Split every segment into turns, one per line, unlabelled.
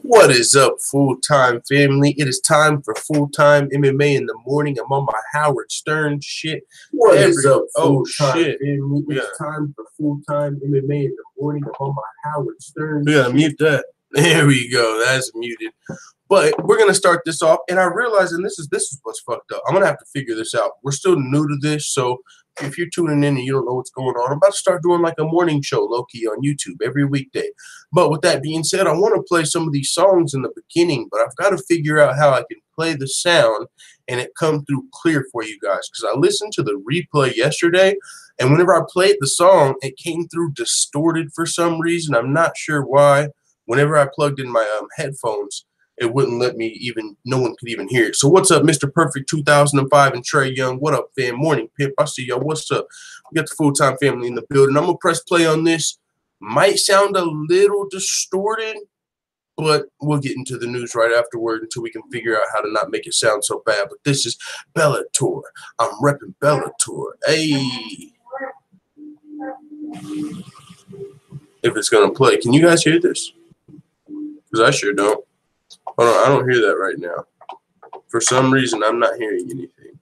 What is up, full-time family? It is time for full-time MMA in the morning. I'm on my Howard Stern shit.
What is up,
oh
full-time
shit.
family?
Yeah.
It's time for full-time MMA in the morning. I'm on my Howard Stern.
We gotta mute that. There we go. That's muted. But we're gonna start this off, and I realize, and this is what's fucked up. I'm gonna have to figure this out. We're still new to this, so if you're tuning in and you don't know what's going on, I'm about to start doing like a morning show, low-key, on YouTube every weekday. But with that being said, I want to play some of these songs in the beginning, but I've got to figure out how I can play the sound and it come through clear for you guys. Because I listened to the replay yesterday, and whenever I played the song, it came through distorted for some reason. I'm not sure why. Whenever I plugged in my headphones, it wouldn't let me even, no one could even hear it. So what's up, Mr. Perfect 2005 and Trey Young? What up, fam? Morning, Pip. I see y'all. What's up? We got the full-time family in the building. I'm going to press play on this. Might sound a little distorted, but we'll get into the news right afterward until we can figure out how to not make it sound so bad. But this is Bellator. I'm repping Bellator. Hey. If it's going to play. Can you guys hear this? Because I sure don't. Hold on, I don't hear that right now. For some reason, I'm not hearing anything.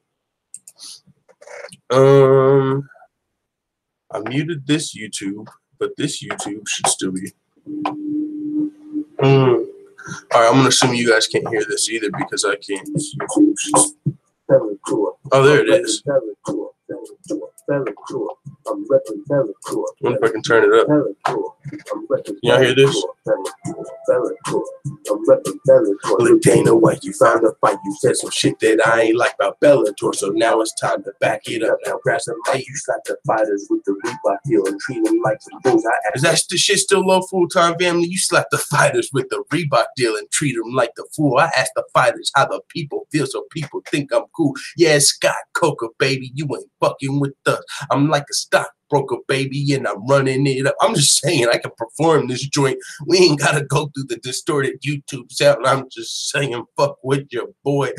I muted this YouTube, but this YouTube should still be. All right, I'm gonna assume you guys can't hear this either because I can't. Oh, there it is. I wonder if I can turn it up. Can y'all hear this? Look, Dana White, you found a fight. You said some shit that I ain't like about Bellator, so now it's time to back it up. Now grab some mic. You slap the fighters with the Reebok deal and treat them like some fools. Is that the shit still low, full-time family? You slap the fighters with the Reebok deal and treat them like the fool. I ask the fighters how the people feel so people think I'm cool. Yeah, Scott Coker, baby, you ain't fucking with us. I'm like a stockbroker, baby, and I'm running it up. I'm just saying I can perform this joint. We ain't gotta go through the distorted YouTube sound. I'm just saying, fuck with your boy.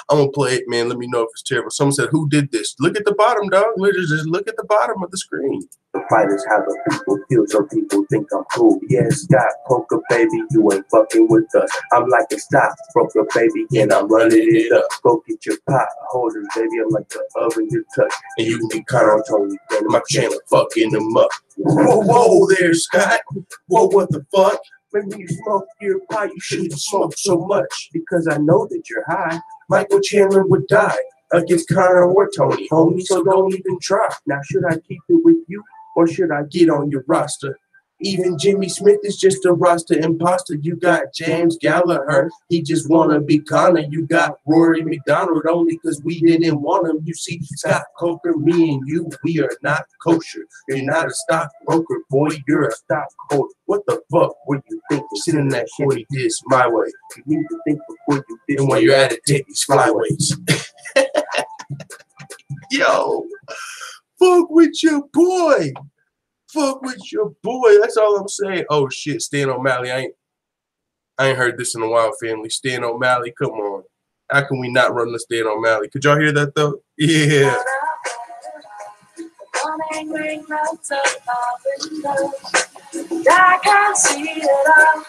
I'm gonna play it, man. Let me know if it's terrible. Someone said, who did this? Look at the bottom, dog. Just look at the bottom of the screen.
The fighters how the people feel, so people think I'm cool. Yeah, Scott Coker, baby, you ain't fucking with us. I'm like a stockbroker, baby, and I'm running it up. Go get your pot holders, baby. I'm like the oven you touch, and you can be caught on Tony. And my channel fucking them up. Whoa, whoa, there, Scott. Whoa, what the fuck? When you smoke your pot, you shouldn't smoke so much because I know that you're high. Michael Chandler would die against Connor or Tony, homie, so don't even try. Now, should I keep it with you or should I get on your roster? Even Jimmy Smith is just a roster imposter. You got James Gallagher, he just wanna be Connor. You got Rory McDonald only cause we didn't want him. You see, Scott Coker, me and you, we are not kosher. You're not a stockbroker, boy, you're a stockholder. What the fuck were you thinking? Sitting that 40 disc my way. You need to think before you did. And while you're at it, take these flyways. Yo, fuck with your boy. Fuck with your boy. That's all I'm saying. Oh shit, Stan O'Malley. I ain't heard this in a while, family. Stan O'Malley, come on. How can we not run the Stan O'Malley? Could y'all hear that though? Yeah. I can see it all.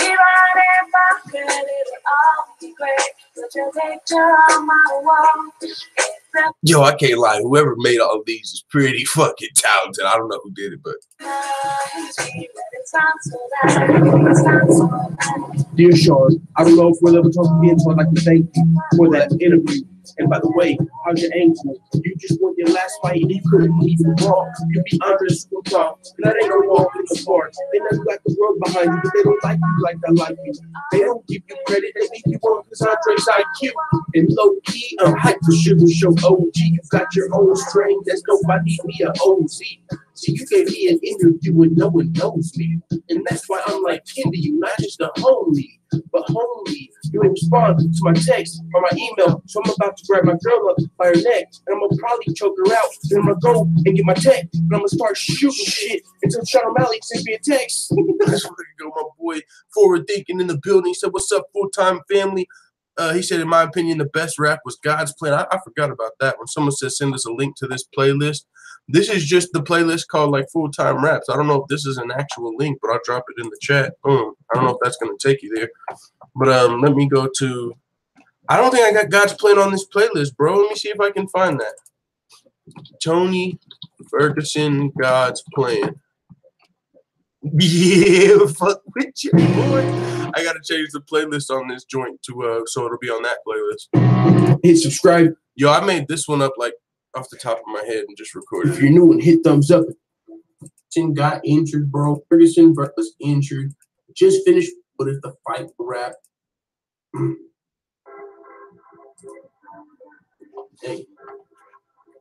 Even if I could, it'll all be great. Put your picture on my wall. Yo, I can't lie. Whoever made all of these is pretty fucking talented. I don't know who did it, but. Dear Sean, I don't know if we'll ever talk again, so I'd like to thank you for that interview. And by the way, how's your ankle? You just won your last fight and you couldn't even walk. You be under super tough, and that ain't no walk in the park. They never got the world behind you, but they don't like you like I like you. They don't give you credit, they think you want because Andre's IQ. And low key, I'm hyped for Sugar Show OG. You got your own strain, that's nobody me a OZ. See, you gave me an interview and no one knows me. And that's why I'm like kin to you, not just a homie, but homie. You didn't respond to my text or my email, so I'm about to grab my girl up by her neck, and I'm gonna probably choke her out. Then I'm gonna go and get my tech, and I'm gonna start shooting shit until Sean O'Malley sends me a text. That's where you go, my boy. Forward thinking in the building. He said, "What's up, full-time family?" He said, in my opinion, the best rap was God's Plan. I forgot about that. When someone says send us a link to this playlist, this is just the playlist called like Full-Time Raps. I don't know if this is an actual link, but I'll drop it in the chat. Boom.
I don't know if that's gonna take you there. But let me go to. I don't think I got God's Plan on this playlist, bro. Let me see if I can find that. Tony Ferguson, God's Plan. Yeah, fuck with you, boy. I gotta change the playlist on this joint to so it'll be on that playlist. Hit subscribe. Yo, I made this one up like off the top of my head and just recorded. If you're new and hit thumbs up. Ferguson got injured, bro. Ferguson was injured. Just finished, but it's the fight wrap. Hey.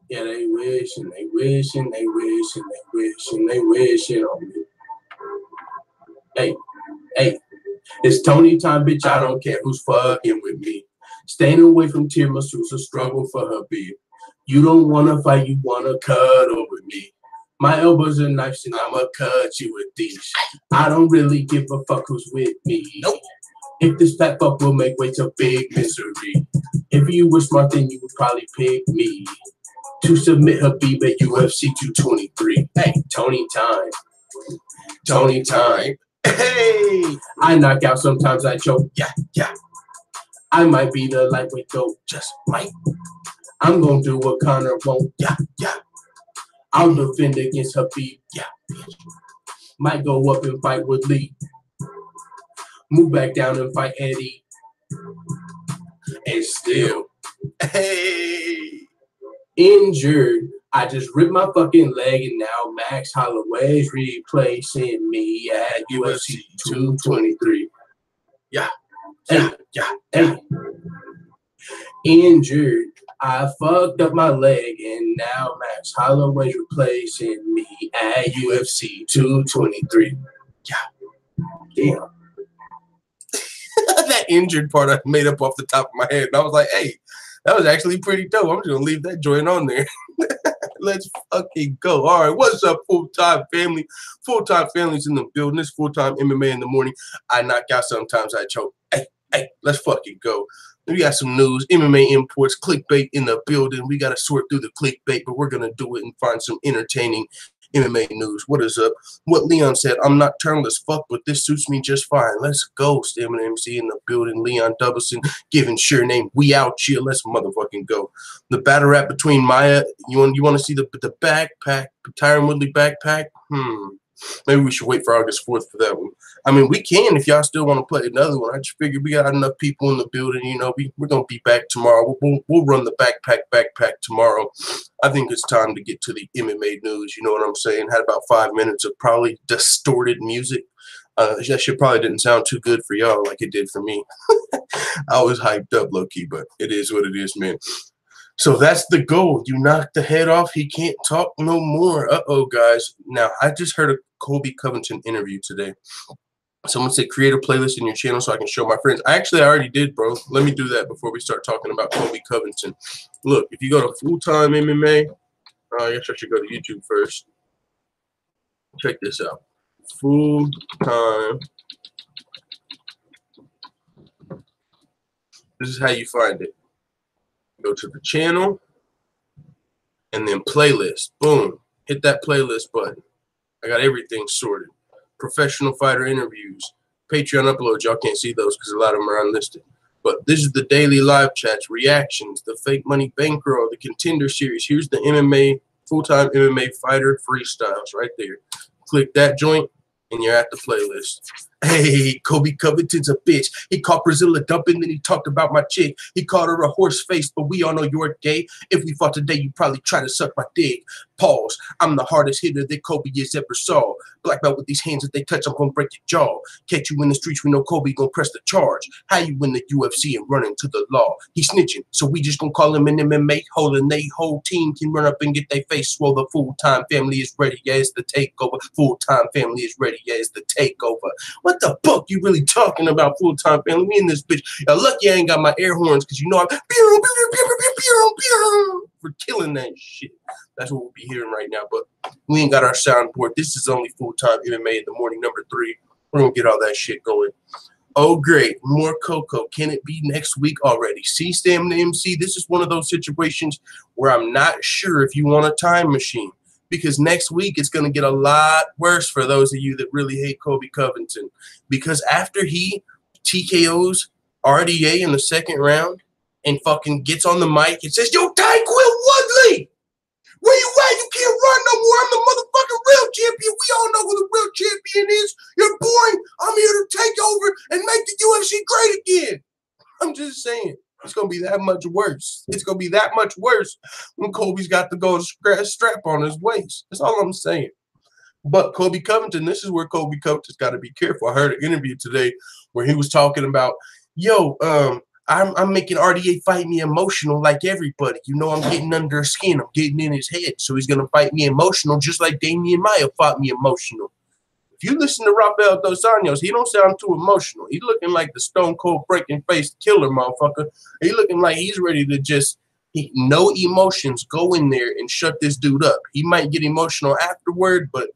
Yeah, they wish and they wish and they wish and they wish and they wish it on me. Hey, it's Tony time, bitch. I don't care who's fucking with me. Staying away from Tiramisu's a struggle for her beard. You don't wanna fight, you wanna cuddle with me. My elbows are knives and I'ma cut you with these. I don't really give a fuck who's with me. Nope. If this fat fuck will make way to big misery. If you were smart, then you would probably pick me to submit Habib at UFC 223. Hey, Tony time. Tony time. Hey! I knock out, sometimes I choke. Yeah. I might be the lightweight though, just might. I'm gonna do what Connor won't. Yeah. I'll defend against Habib. Yeah. Might go up and fight with Lee. Move back down and fight Eddie. And still, hey, injured. I just ripped my fucking leg and now Max Holloway's replacing me at UFC 223. Yeah. Hey. Injured. I fucked up my leg and now Max Holloway's replacing me at UFC 223. Yeah. Damn. That injured part I made up off the top of my head. And I was like, hey, that was actually pretty dope. I'm just going to leave that joint on there. Let's fucking go. All right, what's up, full-time family? Full-time family's in the building. It's full-time MMA in the morning. I knock out, sometimes I choke. Hey, let's fucking go. We got some news. MMA imports, clickbait in the building. We got to sort through the clickbait, but we're going to do it and find some entertaining MMA news. What is up? What Leon said, I'm nocturnal as fuck, but this suits me just fine. Let's go. Stamina MC in the building. Leon Doubleson giving sure name. We out here. Let's motherfucking go. The battle rap between Maya. You want to see the backpack, Tyron Woodley backpack? Maybe we should wait for August 4th for that one. I mean, we can if y'all still want to play another one. I just figured we got enough people in the building. You know, we're going to be back tomorrow. We'll run the backpack tomorrow. I think it's time to get to the MMA news. You know what I'm saying? Had about 5 minutes of probably distorted music. That shit probably didn't sound too good for y'all like it did for me. I was hyped up low-key, but it is what it is, man. So that's the goal. You knock the head off, he can't talk no more. Uh-oh, guys. Now, I just heard a Colby Covington interview today. Someone said create a playlist in your channel so I can show my friends. I already did, bro. Let me do that before we start talking about Colby Covington. Look, if you go to Full-Time MMA, I guess I should go to YouTube first. Check this out. Full-Time. This is how you find it. Go to the channel and then playlist. Boom. Hit that playlist button. I got everything sorted. Professional fighter interviews. Patreon uploads. Y'all can't see those because a lot of them are unlisted. But this is the daily live chats, reactions, the fake money bankroll, the contender series. Here's the MMA, full-time MMA fighter freestyles right there. Click that joint and you're at the playlist. Hey, Colby Covington's a bitch. He caught Priscilla dumping, then he talked about my chick. He called her a horse face, but we all know you're gay. If we fought today, you probably try to suck my dick. Pause. I'm the hardest hitter that Colby has ever saw. Black belt with these hands that they touch, I'm gonna break your jaw. Catch you in the streets, we know Colby gonna press the charge. How you in the UFC and run into the law? He snitching, so we just gonna call him an MMA hole, and they whole team can run up and get their face swole. The full-time family is ready as the takeover. Full-time family is ready as the takeover. What the fuck you really talking about, full-time family? Me in this bitch. Y'all lucky I ain't got my air horns because you know I'm for killing that shit. That's what we'll be hearing right now. But we ain't got our soundboard. This is only full-time MMA in the morning, number 3. We're gonna get all that shit going. Oh, great. More Coco. Can it be next week already? See, Stamina MC, this is one of those situations where I'm not sure if you want a time machine. because next week it's going to get a lot worse for those of you that really hate Colby Covington. Because after he TKOs RDA in the second round and fucking gets on the mic and says, "Yo, Tyquil Woodley, where you at? You can't run no more. I'm the motherfucking real champion. We all know who the real champion is. You're boring. I'm here to take over and make the UFC great again." I'm just saying. It's going to be that much worse. It's going to be that much worse when Colby's got the gold strap on his waist. That's all I'm saying. But Colby Covington, this is where Colby Covington's got to be careful. I heard an interview today where he was talking about, I'm making RDA fight me emotional like everybody. You know, I'm getting under his skin. I'm getting in his head. So he's going to fight me emotional just like Damian Maia fought me emotional. If you listen to Rafael Dos Anjos, he don't sound too emotional. He's looking like the stone cold breaking face killer motherfucker. He looking like he's ready to just no emotions, go in there and shut this dude up. He might get emotional afterward, but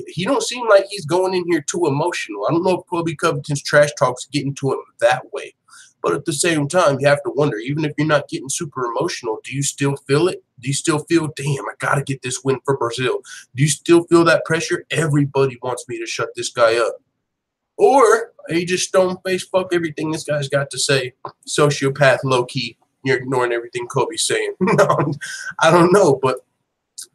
he don't seem like he's going in here too emotional. I don't know if Colby Covington's trash talk's getting to him that way. But at the same time, you have to wonder, even if you're not getting super emotional, do you still feel it? Do you still feel, damn, I got to get this win for Brazil? Do you still feel that pressure? Everybody wants me to shut this guy up. Or are you just stone-faced, fuck everything this guy's got to say, sociopath, low-key, you're ignoring everything Colby's saying? No, I don't know, but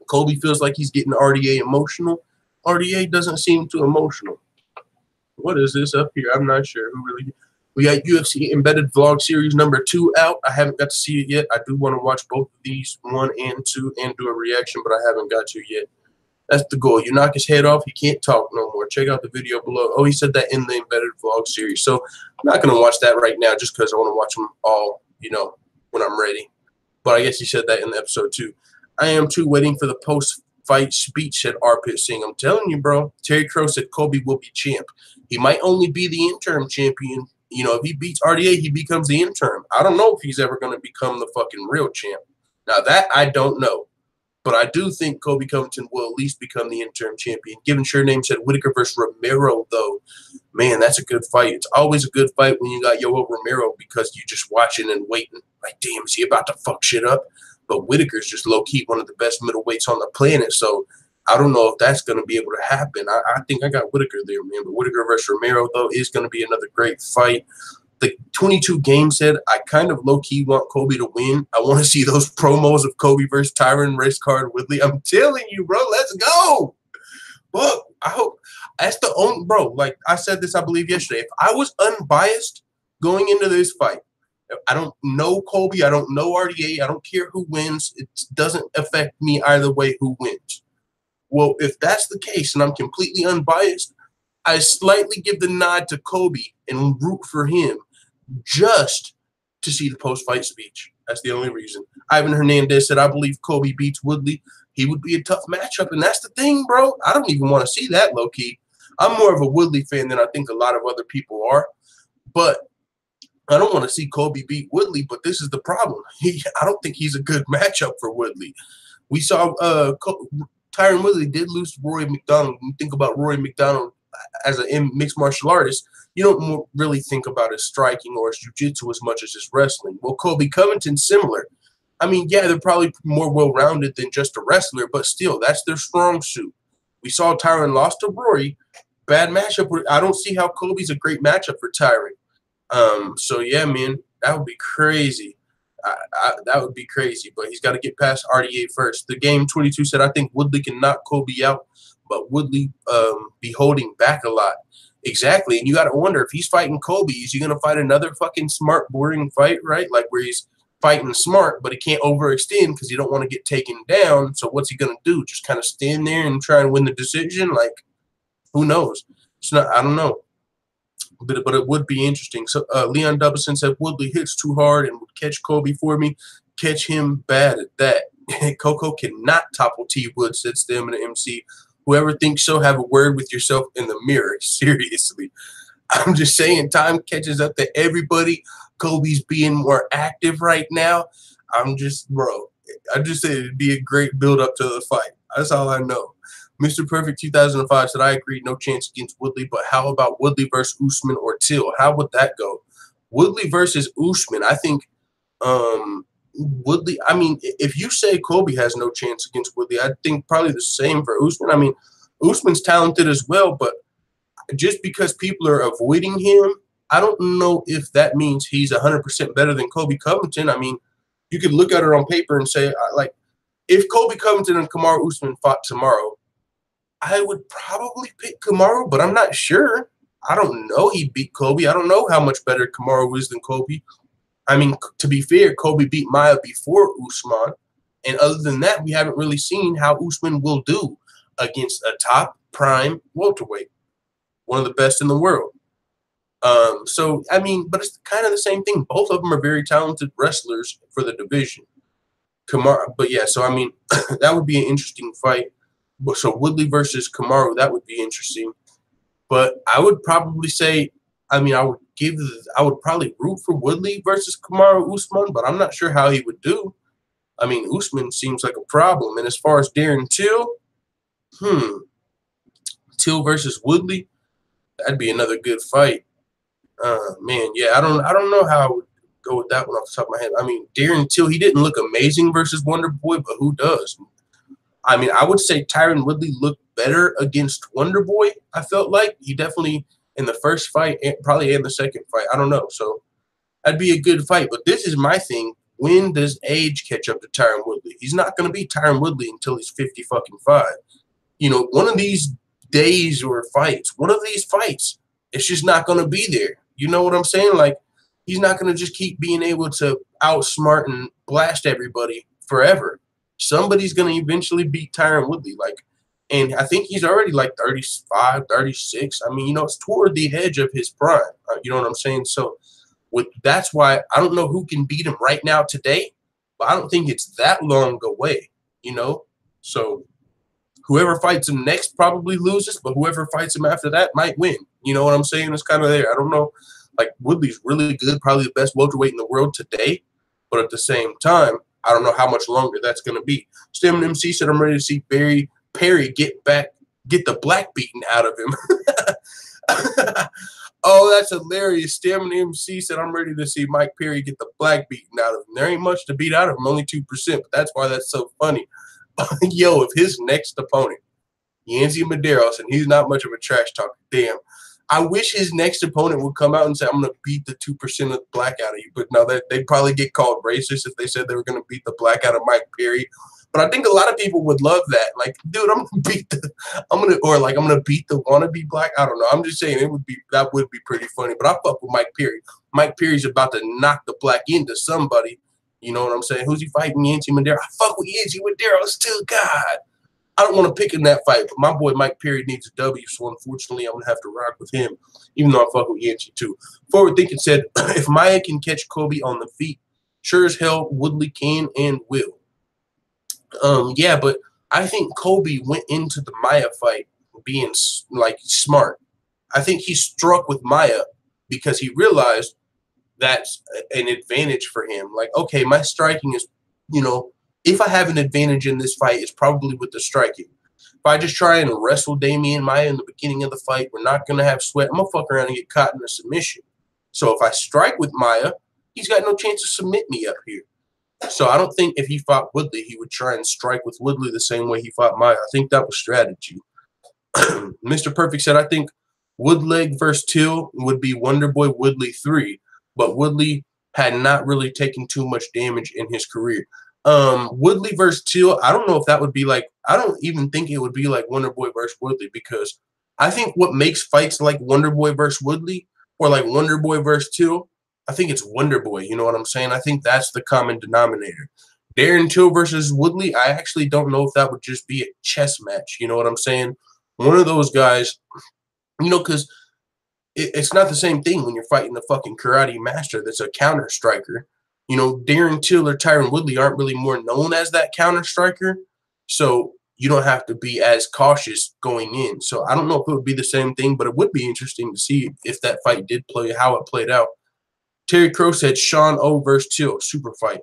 Colby feels like he's getting RDA emotional. RDA doesn't seem too emotional. What is this up here? I'm not sure who really... We got UFC Embedded Vlog Series number 2 out. I haven't got to see it yet. I do want to watch both of these, 1 and 2, and do a reaction, but I haven't got to yet. That's the goal. You knock his head off, he can't talk no more. Check out the video below. Oh, he said that in the Embedded Vlog Series. So I'm not going to watch that right now just because I want to watch them all, you know, when I'm ready. But I guess he said that in the episode 2. I am, too, waiting for the post-fight speech, said Arpit Singh. I'm telling you, bro. Terry Crow said Colby will be champ. He might only be the interim champion. You know, if he beats RDA, he becomes the interim. I don't know if he's ever going to become the fucking real champ. Now, that I don't know. But I do think Colby Covington will at least become the interim champion. Given Surname said Whitaker versus Romero, though, man, that's a good fight. It's always a good fight when you got Yoel Romero because you're just watching and waiting. Like, damn, is he about to fuck shit up? But Whitaker's just low-key one of the best middleweights on the planet, so I don't know if that's going to be able to happen. I think I got Whitaker there, man. But Whitaker versus Romero, though, is going to be another great fight. The 22 game said, I kind of low-key want Colby to win. I want to see those promos of Colby versus Tyron race card Woodley. I'm telling you, bro, let's go. But I hope that's the only, bro, like I said this, I believe, yesterday. If I was unbiased going into this fight, I don't know Colby, I don't know RDA, I don't care who wins. It doesn't affect me either way who wins. Well, if that's the case and I'm completely unbiased, I slightly give the nod to Colby and root for him just to see the post-fight speech. That's the only reason. Ivan Hernandez said, I believe Colby beats Woodley. He would be a tough matchup, and that's the thing, bro. I don't even want to see that low-key. I'm more of a Woodley fan than I think a lot of other people are, but I don't want to see Colby beat Woodley, but this is the problem. I don't think he's a good matchup for Woodley. We saw Tyron Woodley did lose to Rory McDonald. When you think about Rory McDonald as a mixed martial artist, you don't really think about his striking or his jiu-jitsu as much as his wrestling. Well, Colby Covington's similar. I mean, yeah, they're probably more well-rounded than just a wrestler, but still, that's their strong suit. We saw Tyron lost to Rory. Bad matchup. I don't see how Colby's a great matchup for Tyron. So, yeah, man, that would be crazy. That would be crazy, but he's got to get past RDA first. The game 22 said, I think Woodley can knock Colby out, but Woodley be holding back a lot. Exactly, and you got to wonder, if he's fighting Colby, is he going to fight another fucking smart, boring fight, right? Like where he's fighting smart, but he can't overextend because he don't want to get taken down. So what's he going to do? Just kind of stand there and try and win the decision? Like, who knows? It's not. I don't know. But it would be interesting. So Leon Dubbison said Woodley hits too hard and would catch Colby for me. Catch him bad at that. Coco cannot topple T. Wood, said Stamina MC. Whoever thinks so, have a word with yourself in the mirror. Seriously. I'm just saying, time catches up to everybody. Colby's being more active right now. I just said it'd be a great build-up to the fight. That's all I know. Mr. Perfect 2005 said, I agree, no chance against Woodley, but how about Woodley versus Usman or Till? How would that go? Woodley versus Usman, I think, Woodley, I mean, if you say Colby has no chance against Woodley, I think probably the same for Usman. I mean, Usman's talented as well, but just because people are avoiding him, I don't know if that means he's 100% better than Colby Covington. I mean, you could look at it on paper and say, like, if Colby Covington and Kamaru Usman fought tomorrow, I would probably pick Kamaru, but I'm not sure. I don't know. He beat Colby. I don't know how much better Kamaru is than Colby. I mean, to be fair, Colby beat Maia before Usman. And other than that, we haven't really seen how Usman will do against a top prime welterweight, one of the best in the world. So, I mean, but it's kind of the same thing. Both of them are very talented wrestlers for the division. Kamaru, but yeah, so I mean, that would be an interesting fight. So Woodley versus Kamaru, that would be interesting. But I would probably say, I mean, I would probably root for Woodley versus Kamaru Usman, but I'm not sure how he would do. I mean, Usman seems like a problem. And as far as Darren Till, Till versus Woodley, that'd be another good fight. Man, yeah, I don't know how I would go with that one off the top of my head. I mean, Darren Till, he didn't look amazing versus Wonder Boy, but who does? I mean, I would say Tyron Woodley looked better against Wonder Boy. I felt like he definitely in the first fight, and probably in the second fight. I don't know. So that'd be a good fight. But this is my thing. When does age catch up to Tyron Woodley? He's not going to be Tyron Woodley until he's 50 fucking 5. You know, one of these days or fights, one of these fights, it's just not going to be there. You know what I'm saying? Like, he's not going to just keep being able to outsmart and blast everybody forever. Somebody's going to eventually beat Tyron Woodley. Like, and I think he's already like 35, 36. I mean, you know, it's toward the edge of his prime. You know what I'm saying? So that's why I don't know who can beat him right now today, but I don't think it's that long away, you know? So whoever fights him next probably loses, but whoever fights him after that might win. You know what I'm saying? It's kind of there. I don't know. Like, Woodley's really good, probably the best welterweight in the world today, but at the same time, I don't know how much longer that's going to be. Stem MC said, I'm ready to see Perry get the black beaten out of him. Oh, that's hilarious. Stem MC said, I'm ready to see Mike Perry get the black beaten out of him. There ain't much to beat out of him, only 2%, but that's why that's so funny. Yo, if his next opponent, Yancy Medeiros, and he's not much of a trash talker, damn. I wish his next opponent would come out and say, I'm going to beat the 2% of black out of you. But no, they'd probably get called racist if they said they were going to beat the black out of Mike Perry. But I think a lot of people would love that. Like, dude, I'm going to beat the wannabe black. I don't know. I'm just saying that would be pretty funny. But I fuck with Mike Perry. Mike Perry's about to knock the black into somebody. You know what I'm saying? Who's he fighting? Yancy Medeiros. I fuck with Yancy Medeiros too. God. I don't want to pick in that fight, but my boy Mike Perry needs a W, so unfortunately I'm going to have to rock with him, even though I fuck with Yancy too. Forward Thinking said, if Maia can catch Colby on the feet, sure as hell Woodley can and will. Yeah, but I think Colby went into the Maia fight being, like, smart. I think he struck with Maia because he realized that's an advantage for him. Like, okay, my striking is, you know, if I have an advantage in this fight, it's probably with the striking. If I just try and wrestle Damian Maia in the beginning of the fight, we're not going to have sweat. I'm going to fuck around and get caught in a submission. So if I strike with Maia, he's got no chance to submit me up here. So I don't think if he fought Woodley, he would try and strike with Woodley the same way he fought Maia. I think that was strategy. Mr. Perfect said, I think Woodleg versus Till would be Wonderboy Woodley 3, but Woodley had not really taken too much damage in his career. Woodley versus Till, I don't know if that would be like, I don't even think it would be like Wonderboy versus Woodley, because I think what makes fights like Wonderboy versus Woodley or like Wonderboy versus Till, I think it's Wonderboy, you know what I'm saying? I think that's the common denominator. Darren Till versus Woodley, I actually don't know if that would just be a chess match, you know what I'm saying? One of those guys, you know, because it's not the same thing when you're fighting a fucking karate master that's a counter striker. You know, Darren Till or Tyron Woodley aren't really more known as that counter striker, so you don't have to be as cautious going in. So I don't know if it would be the same thing, but it would be interesting to see if that fight did play, how it played out. Terry Crow said Sean O versus Till, super fight.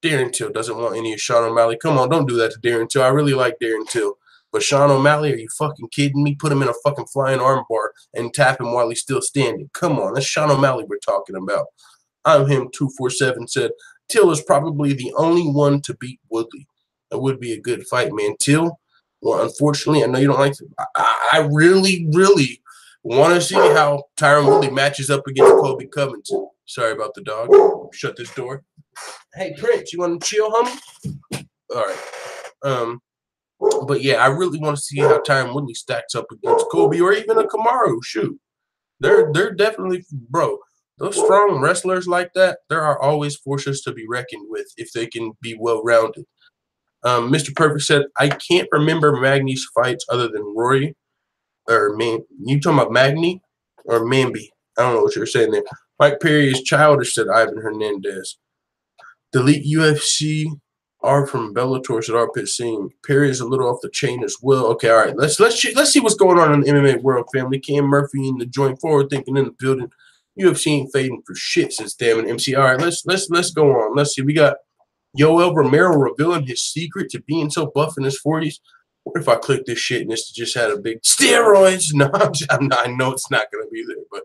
Darren Till doesn't want any of Sean O'Malley. Come on, don't do that to Darren Till. I really like Darren Till. But Sean O'Malley, are you fucking kidding me? Put him in a fucking flying armbar and tap him while he's still standing. Come on, that's Sean O'Malley we're talking about. I'm him 247 said, Till is probably the only one to beat Woodley. That would be a good fight, man. Till, well, unfortunately, I know you don't like to. I really, really want to see how Tyron Woodley matches up against Colby Covington. Sorry about the dog. Shut this door. Hey, Prince, you want to chill, homie? All right. But yeah, I really want to see how Tyron Woodley stacks up against Colby or even a Kamaru. Shoot, they're definitely, bro. Those strong wrestlers like that, there are always forces to be reckoned with if they can be well-rounded. Mr. Perfect said, I can't remember Magny's fights other than Rory or Man. You talking about Magny or Manby? I don't know what you're saying there. Mike Perry is childish, said Ivan Hernandez. Delete UFC are from Bellator, said Arpit Singh. Perry is a little off the chain as well. Okay, all right. Let's see what's going on in the MMA world, family. Cam Murphy in the joint forward thinking in the building. UFC ain't fading for shit since damn an MC. All right, let's go on. Let's see. We got Yoel Romero revealing his secret to being so buff in his 40s. What if I click this shit and this just had a big steroids? No, I know it's not going to be there, but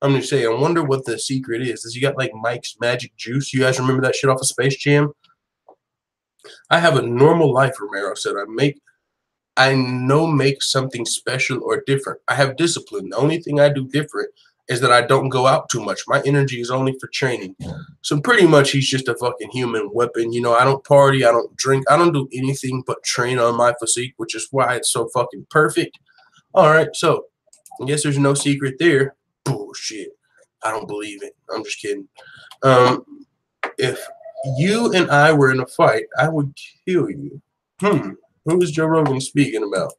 I'm going to say, I wonder what the secret is. Does he got like Mike's Magic Juice? You guys remember that shit off of Space Jam? I have a normal life, Romero said. I make something special or different. I have discipline. The only thing I do different is that I don't go out too much. My energy is only for training. So pretty much he's just a fucking human weapon. You know, I don't party. I don't drink. I don't do anything but train on my physique, which is why it's so fucking perfect. All right, so I guess there's no secret there. Bullshit. I don't believe it. I'm just kidding. If you and I were in a fight, I would kill you. Who is Joe Rogan speaking about?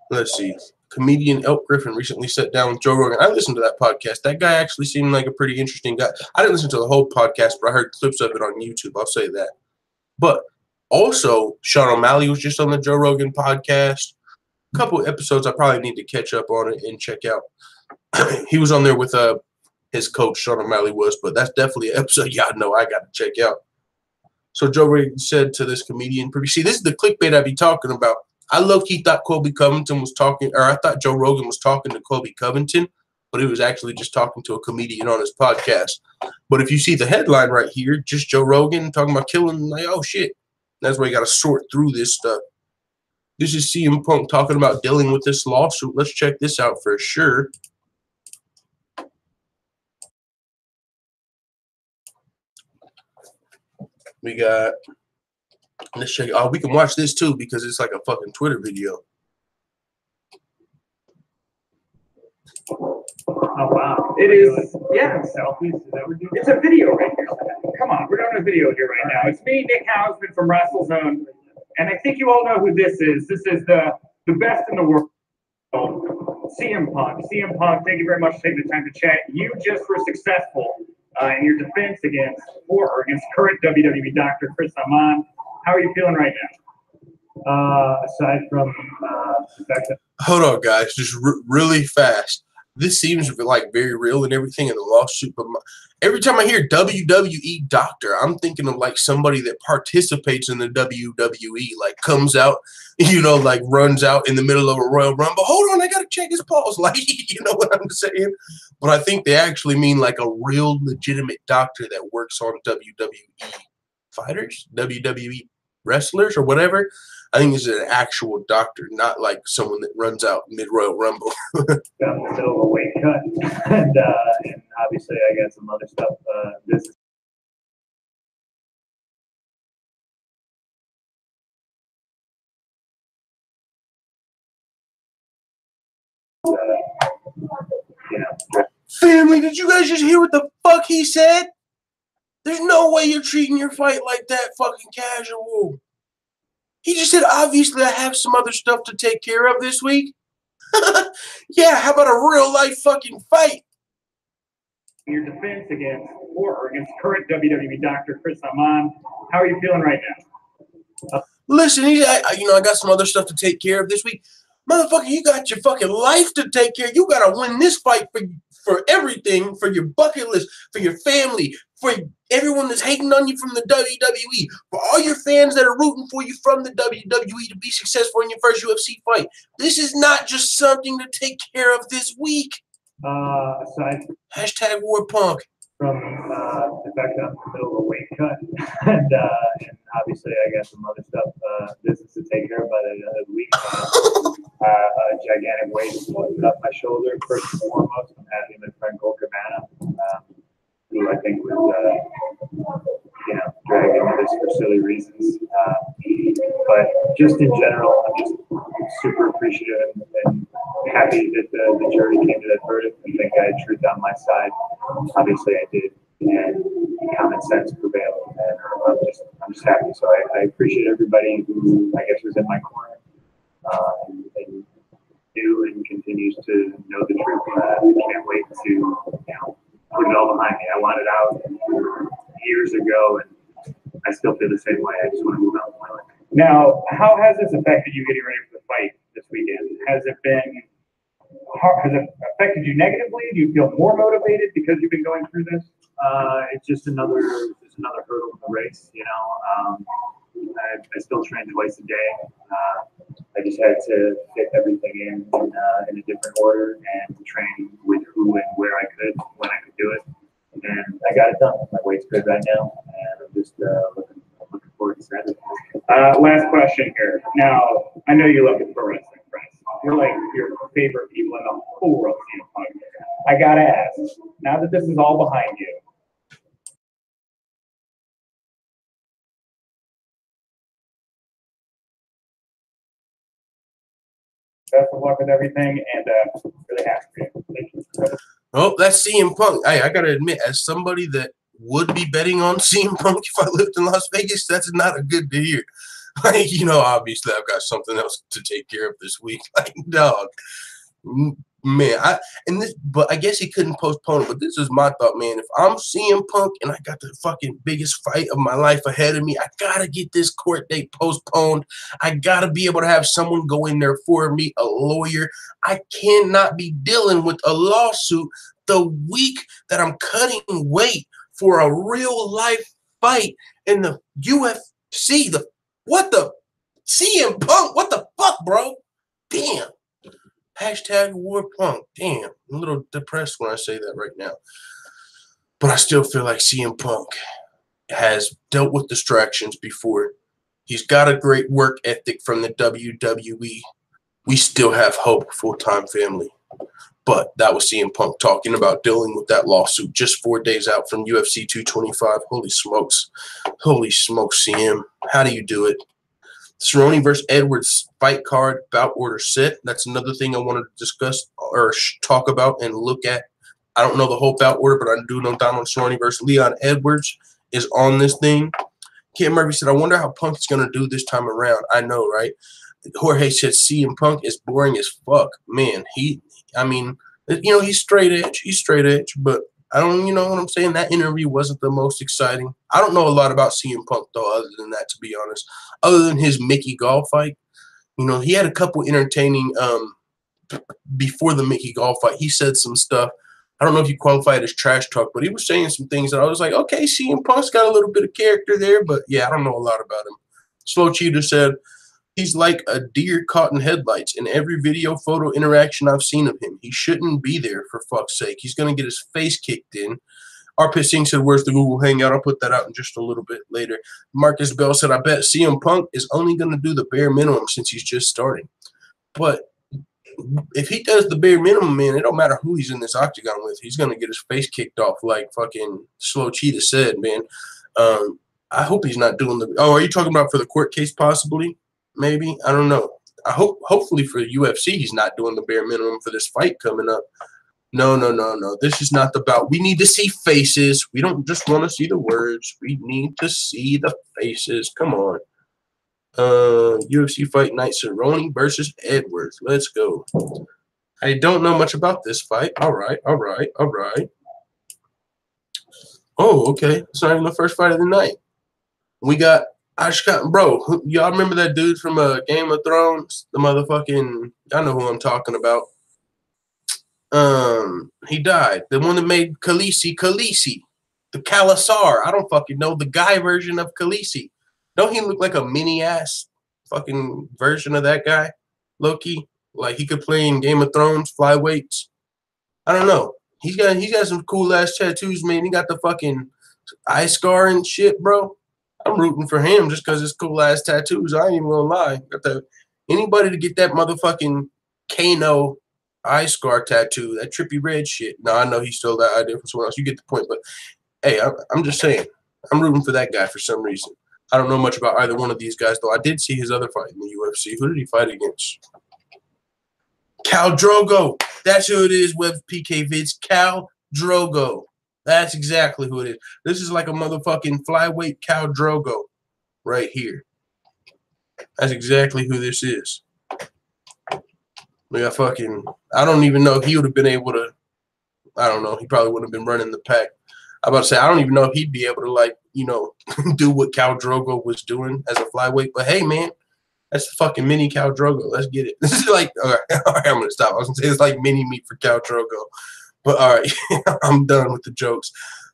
Let's see. Comedian Elk Griffin recently sat down with Joe Rogan. I listened to that podcast. That guy actually seemed like a pretty interesting guy. I didn't listen to the whole podcast, but I heard clips of it on YouTube. I'll say that. But also, Sean O'Malley was just on the Joe Rogan podcast. A couple episodes I probably need to catch up on it and check out. He was on there with his coach, Sean O'Malley was, but that's definitely an episode y'all know I got to check out. So Joe Rogan said to this comedian, see, this is the clickbait I be talking about. I low-key thought Colby Covington was talking, or I thought Joe Rogan was talking to Colby Covington, but he was actually just talking to a comedian on his podcast. But if you see the headline right here, just Joe Rogan talking about killing, like, oh, shit. That's why you got to sort through this stuff. This is CM Punk talking about dealing with this lawsuit. Let's check this out for sure. We got, let's check. Oh, we can watch this too because it's like a fucking Twitter video.
Oh, wow. It is, yeah. Selfies, is that what you do? It's a video right here. Come on, we're doing a video here right now. It's me, Nick Hausman from WrestleZone, and I think you all know who this is. This is the best in the world, CM Punk. CM Punk, thank you very much for taking the time to chat. You just were successful in your defense against current WWE doctor Chris Amann. How are you feeling right now?
Aside from the fact that,
hold on, guys, just really fast. This seems like very real and everything in the lawsuit, but every time I hear WWE doctor, I'm thinking of like somebody that participates in the WWE, like comes out, you know, like runs out in the middle of a Royal Rumble. Hold on, I gotta check his pulse. Like, you know what I'm saying? But I think they actually mean like a real legitimate doctor that works on WWE fighters, WWE wrestlers or whatever. I think it's an actual doctor, not like someone that runs out mid-Royal Rumble.
got in the middle of a weight cut, and obviously I got some other stuff. Business.
Family, did you guys just hear what the fuck he said? There's no way you're treating your fight like that fucking casual. He just said, obviously, I have some other stuff to take care of this week. Yeah, how about a real-life fucking fight?
Your defense against current WWE doctor Chris Amann. How are you feeling right now?
Listen, I got some other stuff to take care of this week. Motherfucker, you got your fucking life to take care of. You got to win this fight for everything, for your bucket list, for your family, for everyone that's hating on you from the WWE, for all your fans that are rooting for you from the WWE to be successful in your first UFC fight. This is not just something to take care of this week.
Aside
Hashtag War Punk.
from the fact that I'm in the middle of a weight cut, and obviously I got some other stuff, business to take care of by the end of the week. A gigantic weight lifted up my shoulder. First and foremost, I'm happy my friend Cole Cabana, who I think was, dragged into this for silly reasons. But just in general, I'm just super appreciative and happy that the jury came to that verdict. I think I had truth on my side. Obviously, I did, and common sense prevailed. And I'm just happy. So I appreciate everybody who I guess was in my corner and knew and continues to know the truth. I can't wait to put it all behind me. I wanted out years ago, and I still feel the same way. I just want to move on with my life.
Now, how has this affected you getting ready for the fight this weekend? Has it affected you negatively? Do you feel more motivated because you've been going through this?
It's just another hurdle in the race. I still train twice a day. I just had to fit everything in a different order and train with who and where I could when I could do it. And I got it done. My weight's good right now, and I'm just looking forward to Saturday.
Last question here. Now, I know you love the pro wrestling press. You're like your favorite people in the whole world. I gotta ask. Now that this is all behind you, best of luck with everything, and really happy for you. Thank you.
Oh, that's CM Punk. I gotta admit, as somebody that would be betting on CM Punk if I lived in Las Vegas, that's not a good to hear. Like, obviously I've got something else to take care of this week. Like, dog, man. But I guess he couldn't postpone it. But this is my thought, man. If I'm CM Punk and I got the fucking biggest fight of my life ahead of me, I gotta get this court date postponed. I gotta be able to have someone go in there for me, a lawyer. I cannot be dealing with a lawsuit the week that I'm cutting weight for a real life fight in the UFC. What the CM Punk? What the fuck, bro? Damn. Hashtag War Punk. Damn. I'm a little depressed when I say that right now. But I still feel like CM Punk has dealt with distractions before. He's got a great work ethic from the WWE. We still have hope, full-time family. But that was CM Punk talking about dealing with that lawsuit just 4 days out from UFC 225. Holy smokes. Holy smokes, CM. How do you do it? Cerrone versus Edwards fight card bout order set. That's another thing I wanted to discuss or talk about and look at. I don't know the whole bout order, but I do know Donald Cerrone versus Leon Edwards is on this thing. Kim Murphy said, I wonder how Punk is going to do this time around. I know, right? Jorge said CM Punk is boring as fuck. Man, he's straight edge. He's straight edge, but I don't, you know what I'm saying? That interview wasn't the most exciting. I don't know a lot about CM Punk, though, other than that, to be honest. Other than his Mickey Gall fight. He had a couple entertaining before the Mickey Gall fight. He said some stuff. I don't know if you qualify it as trash talk, but he was saying some things that I was like, okay, CM Punk's got a little bit of character there, but yeah, I don't know a lot about him. Slow Cheater said, he's like a deer caught in headlights in every video photo interaction I've seen of him. He shouldn't be there, for fuck's sake. He's going to get his face kicked in. Arpit Singh said, where's the Google Hangout? I'll put that out in just a little bit later. Marcus Bell said, I bet CM Punk is only going to do the bare minimum since he's just starting. But if he does the bare minimum, man, it don't matter who he's in this octagon with. He's going to get his face kicked off like fucking Slow Cheetah said, man. I hope he's not doing the – oh, are you talking about for the court case possibly? Maybe? I don't know. Hopefully for the UFC he's not doing the bare minimum for this fight coming up. No. This is not the bout. We need to see faces. We don't just want to see the words. We need to see the faces. Come on. UFC Fight Night, Cerrone versus Edwards. Let's go. I don't know much about this fight. All right. Oh, okay. It's not even the first fight of the night. We got bro, y'all remember that dude from Game of Thrones? The motherfucking, I know who I'm talking about. He died. The one that made Khaleesi. The Khalasar. I don't fucking know. The guy version of Khaleesi. Don't he look like a mini-ass fucking version of that guy? Loki? Like he could play in Game of Thrones, flyweights. I don't know. He's got some cool ass tattoos, man. He got the fucking eye scar and shit, bro. I'm rooting for him just because it's cool ass tattoos. I ain't even gonna lie. Anybody to get that motherfucking Kano eye scar tattoo, that trippy red shit. No, I know he stole that idea from someone else. You get the point, but hey, I'm just saying, I'm rooting for that guy for some reason. I don't know much about either one of these guys, though. I did see his other fight in the UFC. Who did he fight against? Cal Drogo. That's who it is with PK Vids. Cal Drogo. That's exactly who it is. This is like a motherfucking flyweight Cal Drogo right here. That's exactly who this is. We got fucking, I don't even know if he would have been able to, I don't know. He probably wouldn't have been running the pack. I'm about to say, I don't even know if he'd be able to, like, you know, do what Cal Drogo was doing as a flyweight. But hey, man, that's the fucking mini Cal Drogo. Let's get it. This is like, all right, I'm going to stop. I was going to say it's like mini meat for Cal Drogo. But all right, I'm done with the jokes.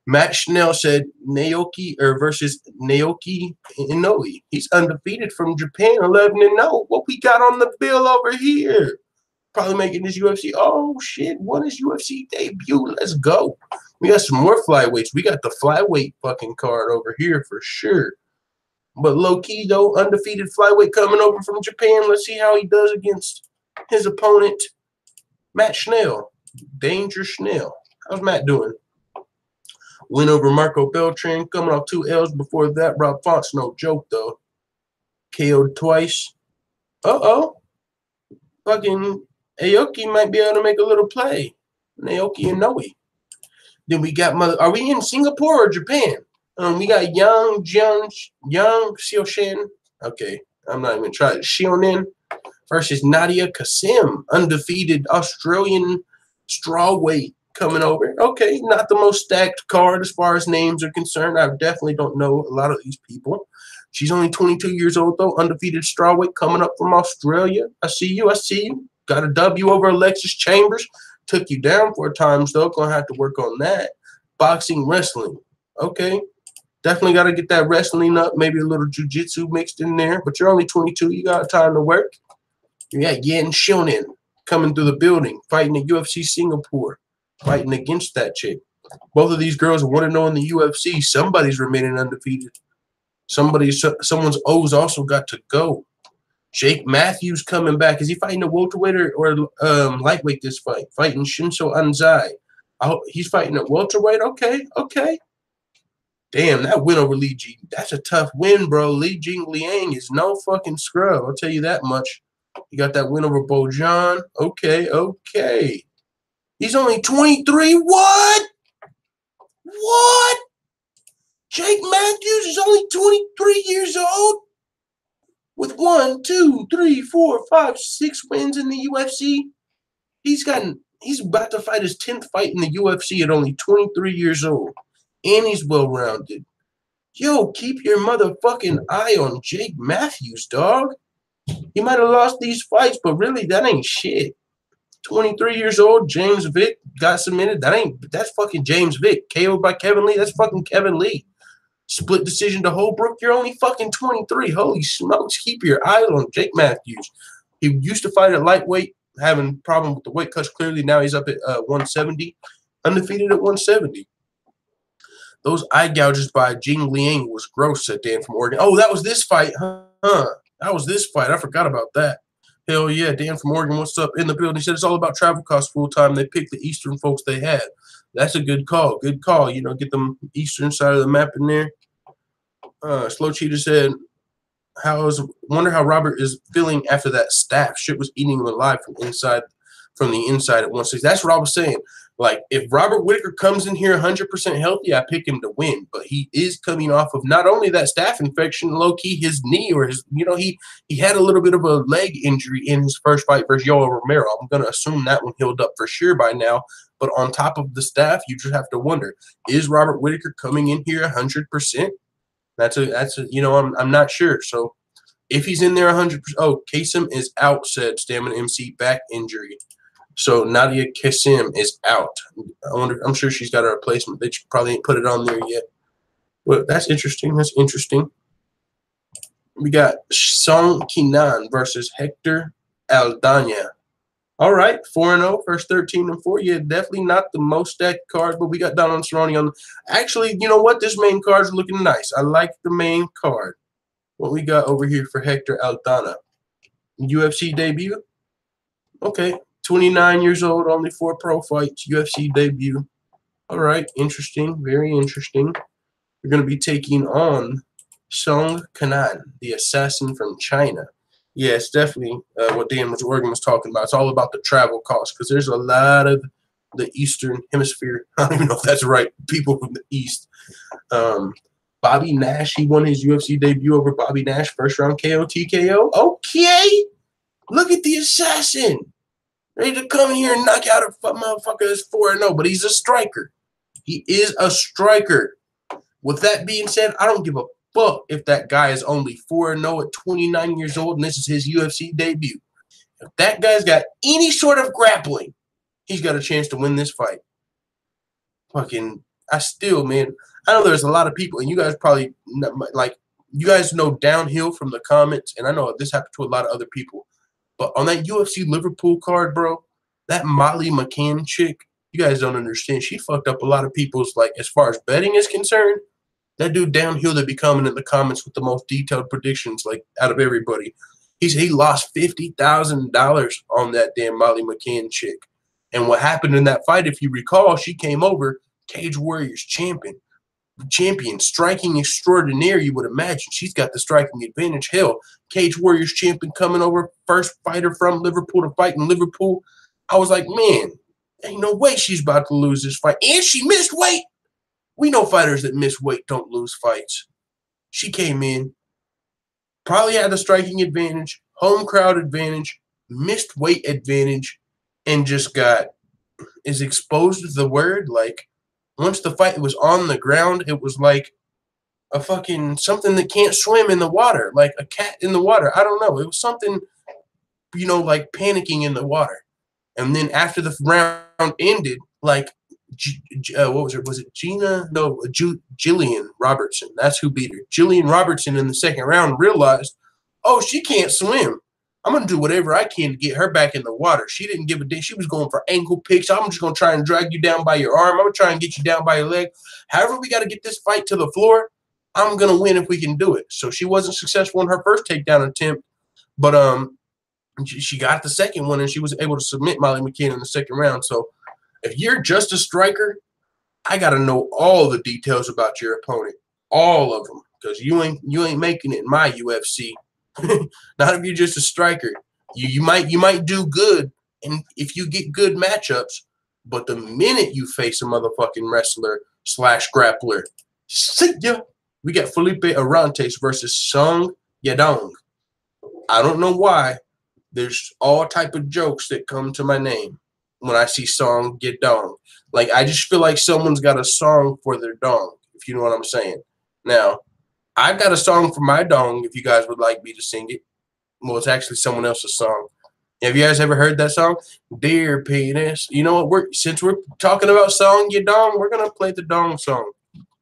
Matt Schnell said Naoki versus Naoki Inoue. He's undefeated from Japan, 11-0. What we got on the bill over here? Probably making this UFC. Oh shit! What is UFC debut? Let's go. We got some more flyweights. We got the flyweight fucking card over here for sure. But low key though, undefeated flyweight coming over from Japan. Let's see how he does against his opponent, Matt Schnell. Danger Schnell. How's Matt doing? Win over Marco Beltran, coming off 2 L's before that. Rob Font's no joke though. KO'd twice. Fucking Aoki might be able to make a little play. Naoki and Noe. Then we got are we in Singapore or Japan? We got Yang Xiaoshen. Okay, I'm not even trying. Xionin versus Nadia Kasim, undefeated Australian strawweight coming over. Okay, not the most stacked card as far as names are concerned. I definitely don't know a lot of these people. She's only 22 years old, though. Undefeated strawweight coming up from Australia. I see you. I see you. Got a W over Alexis Chambers. Took you down 4 times, though. Going to have to work on that. Boxing, wrestling. Okay. Definitely got to get that wrestling up. Maybe a little jiu-jitsu mixed in there. But you're only 22. You got time to work. You got Yan Shonin coming through the building, fighting at UFC Singapore, fighting against that chick. Both of these girls want to know in the UFC. Somebody's remaining undefeated. Someone's O's also got to go. Jake Matthews coming back. Is he fighting a welterweight or lightweight this fight? Fighting Shinso Anzai. He's fighting at welterweight. Okay. Damn, that win over Li Jing. That's a tough win, bro. Li Jing Liang is no fucking scrub. I'll tell you that much. You got that win over Bojan. Okay. He's only 23. What? Jake Matthews is only 23 years old with 1, 2, 3, 4, 5, 6 wins in the UFC. He's about to fight his 10th fight in the UFC at only 23 years old. And he's well-rounded. Yo, keep your motherfucking eye on Jake Matthews, dog. He might have lost these fights, but really, that ain't shit. 23 years old, James Vick got submitted. That's fucking James Vick. KO'd by Kevin Lee. That's fucking Kevin Lee. Split decision to Holbrook. You're only fucking 23. Holy smokes. Keep your eye on Jake Matthews. He used to fight at lightweight, having problem with the weight cuts clearly. Now he's up at 170. Undefeated at 170. Those eye gouges by Jing Liang was gross, said Dan from Oregon. Oh, that was this fight, huh? That was this fight. I forgot about that. Hell yeah, Dan from Oregon, what's up? In the building. He said it's all about travel costs full time. They picked the Eastern folks they had. That's a good call. Good call. You know, get them Eastern side of the map in there. Slow Cheater said, wonder how Robert is feeling after that staff. Shit was eating him alive from the inside at 160. That's what I was saying. Like, if Robert Whitaker comes in here 100% healthy, I pick him to win. But he is coming off of not only that staph infection, low-key his knee or his, he had a little bit of a leg injury in his first fight versus Yoel Romero. I'm going to assume that one healed up for sure by now. But on top of the staph, you just have to wonder, is Robert Whitaker coming in here 100%? I'm not sure. So if he's in there 100%, Kasem is out, said Stamina MC, back injury. So Nadia Kasim is out. I'm sure she's got a replacement. They probably ain't put it on there yet. Well, that's interesting. We got Song Kinan versus Hector Aldana. All right, 4-0, first 13-4. Yeah, definitely not the most stacked card, but we got Donald Cerrone on. Actually, you know what? This main card's looking nice. I like the main card. What we got over here for Hector Aldana? UFC debut? Okay, 29 years old, only 4 pro fights, UFC debut. All right, interesting, very interesting. We're going to be taking on Song Kanan, the assassin from China. Yeah, it's definitely what Dan Morgan was talking about. It's all about the travel costs because there's a lot of the Eastern Hemisphere. I don't even know if that's right. People from the East. Bobby Nash, he won his UFC debut over Bobby Nash, first round KO, TKO. Okay, look at the assassin. Ready to come here and knock out a motherfucker that's 4-0, but he's a striker. He is a striker. With that being said, I don't give a fuck if that guy is only 4-0 at 29 years old and this is his UFC debut. If that guy's got any sort of grappling, he's got a chance to win this fight. Fucking, man, I know there's a lot of people, and you guys probably, like, you guys know downhill from the comments, and I know this happened to a lot of other people. But on that UFC Liverpool card, bro, that Molly McCann chick, you guys don't understand. She fucked up a lot of people's, like, as far as betting is concerned. That dude downhill that be coming in the comments with the most detailed predictions, like, out of everybody. He lost $50,000 on that damn Molly McCann chick. And what happened in that fight, if you recall, she came over, Cage Warriors champion, striking extraordinaire, you would imagine. She's got the striking advantage. Hell, Cage Warriors champion coming over, first fighter from Liverpool to fight in Liverpool. I was like, man, ain't no way she's about to lose this fight. And she missed weight. We know fighters that miss weight don't lose fights. She came in, probably had the striking advantage, home crowd advantage, missed weight advantage, and just is exposed to the word. Like, once the fight was on the ground, it was like a fucking something that can't swim in the water, like a cat in the water. I don't know. It was something, like panicking in the water. And then after the round ended, like, what was it? Was it Gina? No, Jillian Robertson. That's who beat her. Jillian Robertson in the second round realized, oh, she can't swim. I'm going to do whatever I can to get her back in the water. She didn't give a damn. She was going for ankle picks. I'm just going to try and drag you down by your arm. I'm going to try and get you down by your leg. However we got to get this fight to the floor, I'm going to win if we can do it. So she wasn't successful in her first takedown attempt, but she got the second one, and she was able to submit Molly McCann in the second round. So if you're just a striker, I got to know all the details about your opponent, all of them, because you ain't making it in my UFC. Not if you're just a striker. You might do good, and if you get good matchups, but the minute you face a motherfucking wrestler / grappler, see ya. We got Felipe Arantes versus Song Yadong. I don't know why. There's all type of jokes that come to my name when I see Song Yadong. Like, I just feel like someone's got a song for their dong, if you know what I'm saying. Now, I've got a song for my dong if you guys would like me to sing it. Well, it's actually someone else's song. Have you guys ever heard that song? Dear Penis. You know what? Since we're talking about Song Yadong, we're going to play the dong song.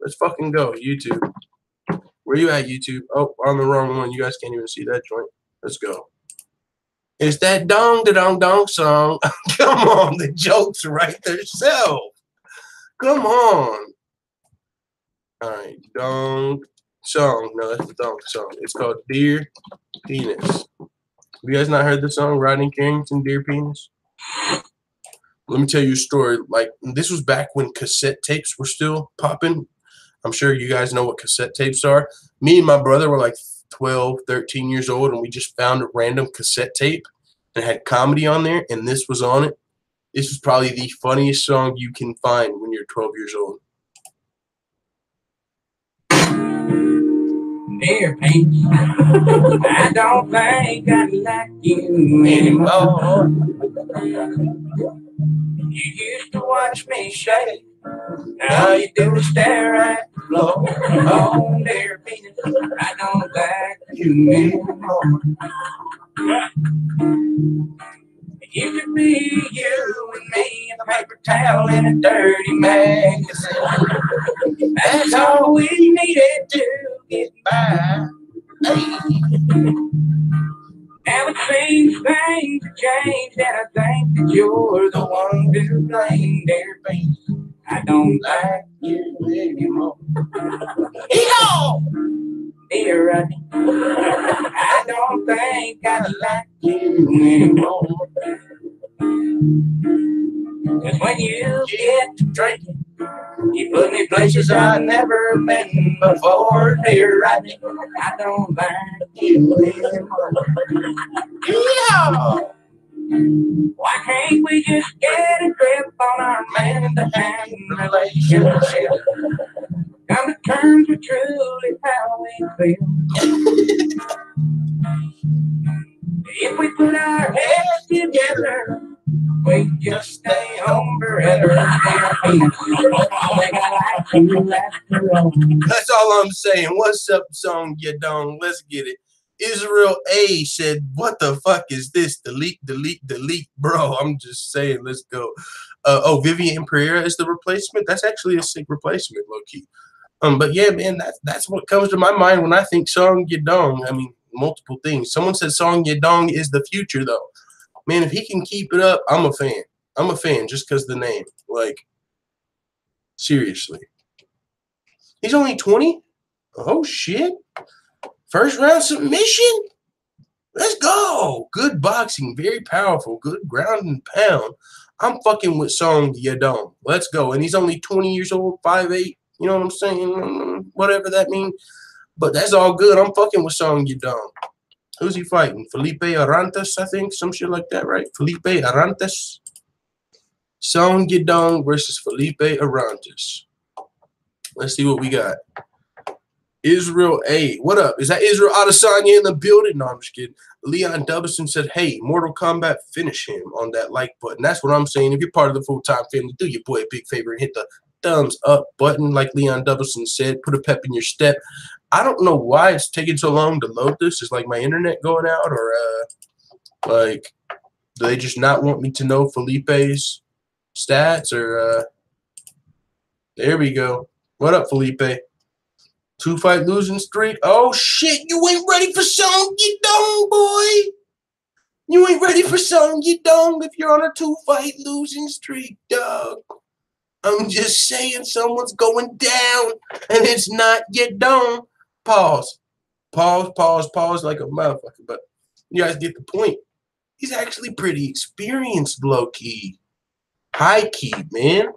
Let's fucking go, YouTube. Where you at, YouTube? Oh, on the wrong one. You guys can't even see that joint. Let's go. It's that dong da dong dong song. Come on, the joke's right theirself. Come on. All right, dong song. No, that's the dong song. It's called Dear Penis. Have you guys not heard the song Rodney Carrington, Dear Penis? Let me tell you a story. Like, this was back when cassette tapes were still popping. I'm sure you guys know what cassette tapes are. Me and my brother were like 12, 13 years old, and we just found a random cassette tape and had comedy on there, and this was on it. This was probably the funniest song you can find when you're 12 years old.
Dear Penis, I don't think I like you anymore. You used to watch me shake. Now you do is stare at the floor. Oh, dear Penis, I don't like you anymore. You could be you and me, a paper towel in a dirty magazine. That's all we needed to get by. Hey. Now it seems things have changed, and I think that you're the one to blame, dear baby. I don't like you anymore. Yo! Dear Rodney, I don't think I like you anymore. 'Cause when you get to drinking, you put me places I've never been before, dear Rodney. I don't like you anymore. Yeah! Why can't we just get a grip on our man-to-man relationship? Come to terms with truly how we feel. If we put our heads together, we just stay home forever.
That's all I'm saying. What's up, song you don't? Let's get it. Israel A said, "What the fuck is this? Delete, delete, delete, bro." I'm just saying, let's go. Oh, Vivian Pereira is the replacement. That's actually a sick replacement, low key. But yeah, man, that's what comes to my mind when I think Song Yadong. I mean, multiple things. Someone said Song Yadong is the future, though. Man, if he can keep it up, I'm a fan. I'm a fan just because the name. Like, seriously. He's only 20? Oh, shit. First round submission? Let's go. Good boxing. Very powerful. Good ground and pound. I'm fucking with Song Yadong. Let's go. And he's only 20 years old, 5'8". You know what I'm saying? Whatever that means. But that's all good. I'm fucking with Song Yadong. Who's he fighting? Felipe Arantes, I think. Some shit like that, right? Felipe Arantes. Song Yadong versus Felipe Arantes. Let's see what we got. Israel A. What up? Is that Israel Adesanya in the building? No, I'm just kidding. Leon Dubison said, "Hey, Mortal Kombat, finish him on that like button." That's what I'm saying. If you're part of the full-time family, do your boy a big favor and hit the thumbs up button like Leon Dubison said. Put a pep in your step. I don't know why it's taking so long to load this. Is like my internet going out, or like do they just not want me to know Felipe's stats? Or there we go. What up, Felipe? 2-fight losing streak. Oh shit! You ain't ready for Song Yadong, boy. You ain't ready for Song Yadong if you're on a 2-fight losing streak, dog. I'm just saying someone's going down, and it's not Yadong. Pause. Pause, pause, pause like a motherfucker. But you guys get the point. He's actually pretty experienced, low-key. High-key, man.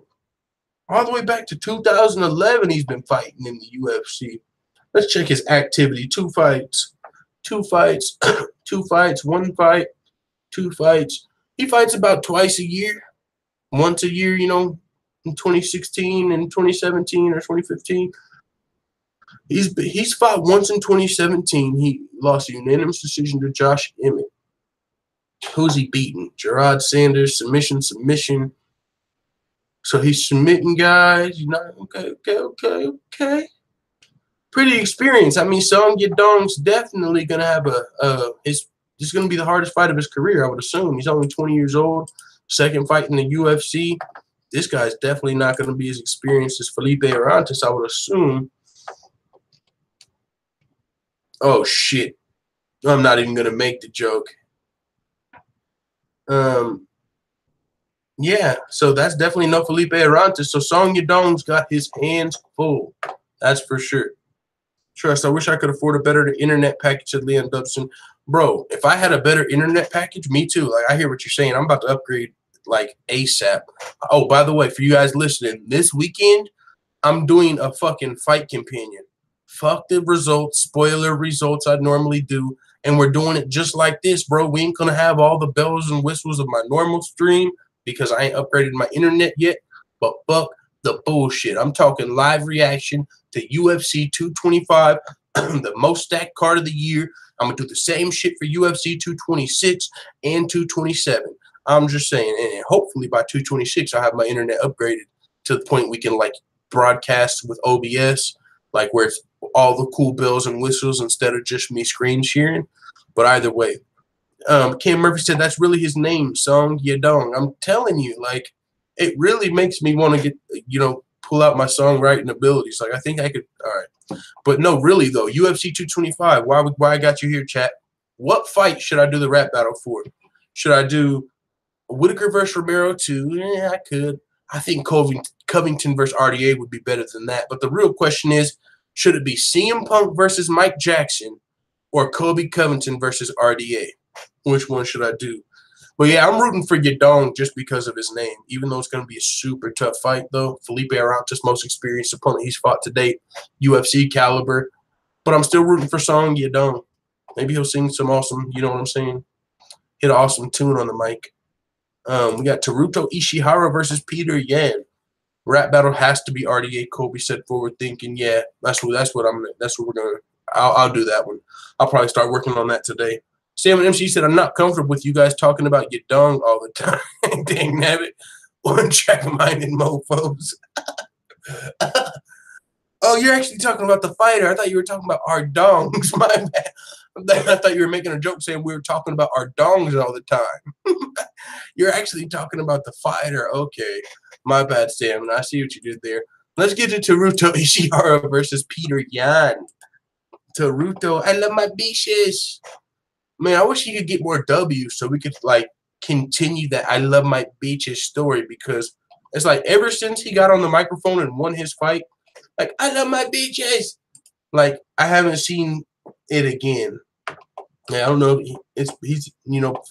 All the way back to 2011, he's been fighting in the UFC. Let's check his activity. 2 fights. 2 fights. 2 fights. 1 fight. 2 fights. He fights about twice a year. Once a year, you know, in 2016 and 2017 or 2015. He's fought once in 2017. He lost a unanimous decision to Josh Emmett. Who's he beaten? Gerard Sanders, submission. So he's submitting guys. You know, okay. Pretty experienced. I mean, Song Yadong's definitely gonna have this is gonna be the hardest fight of his career, I would assume. He's only 20 years old. Second fight in the UFC. This guy's definitely not gonna be as experienced as Felipe Arantes, I would assume. Oh shit. I'm not even gonna make the joke. Yeah, so that's definitely no Felipe Arantes. So Song Yadong's got his hands full. That's for sure. Trust, I wish I could afford a better internet package, said Leon Dubson. Bro, if I had a better internet package, me too. Like, I hear what you're saying. I'm about to upgrade, like, ASAP. Oh, by the way, for you guys listening, this weekend, I'm doing a fucking fight companion. Fuck the results, spoiler results I normally do. And we're doing it just like this, bro. We ain't going to have all the bells and whistles of my normal stream because I ain't upgraded my internet yet. But fuck the bullshit. I'm talking live reaction to UFC 225, the most stacked card of the year. I'm going to do the same shit for UFC 226 and 227. I'm just saying, and hopefully by 226, I'll have my internet upgraded to the point we can, like, broadcast with OBS, like, where it's all the cool bells and whistles instead of just me screen sharing. But either way, Ken Murphy said that's really his name, Song Yadong. I'm telling you, like, it really makes me want to get, you know, pull out my songwriting abilities. Like, I think I could. All right. But no, really, though, UFC 225, why I got you here, chat? What fight should I do the rap battle for? Should I do Whitaker versus Romero too? Yeah, I could. I think Covington versus RDA would be better than that. But the real question is, should it be CM Punk versus Mike Jackson or Kobe Covington versus RDA? Which one should I do? But yeah, I'm rooting for Yadong just because of his name. Even though it's going to be a super tough fight, though. Felipe Arantes, most experienced opponent he's fought to date, UFC caliber. But I'm still rooting for Song Yadong. Maybe he'll sing some awesome, you know what I'm saying? Hit an awesome tune on the mic. We got Teruto Ishihara versus Peter Yan. Rap battle has to be RDA. Kobe said forward thinking. Yeah, that's what we're gonna. I'll do that one. I'll probably start working on that today. Sam and MC said, I'm not comfortable with you guys talking about your dong all the time. Dang nabbit. One-track-minded mofos. Oh, you're actually talking about the fighter. I thought you were talking about our dongs. My bad. I thought you were making a joke saying we were talking about our dongs all the time. You're actually talking about the fighter. Okay. My bad, Sam. I see what you did there. Let's get to Teruto Ishihara versus Peter Yan. Teruto, I love my beaches. Man, I wish he could get more W's so we could, like, continue that I love my beaches story, because it's like ever since he got on the microphone and won his fight, like, I love my beaches. Like, I haven't seen it again. Yeah, I don't know. He's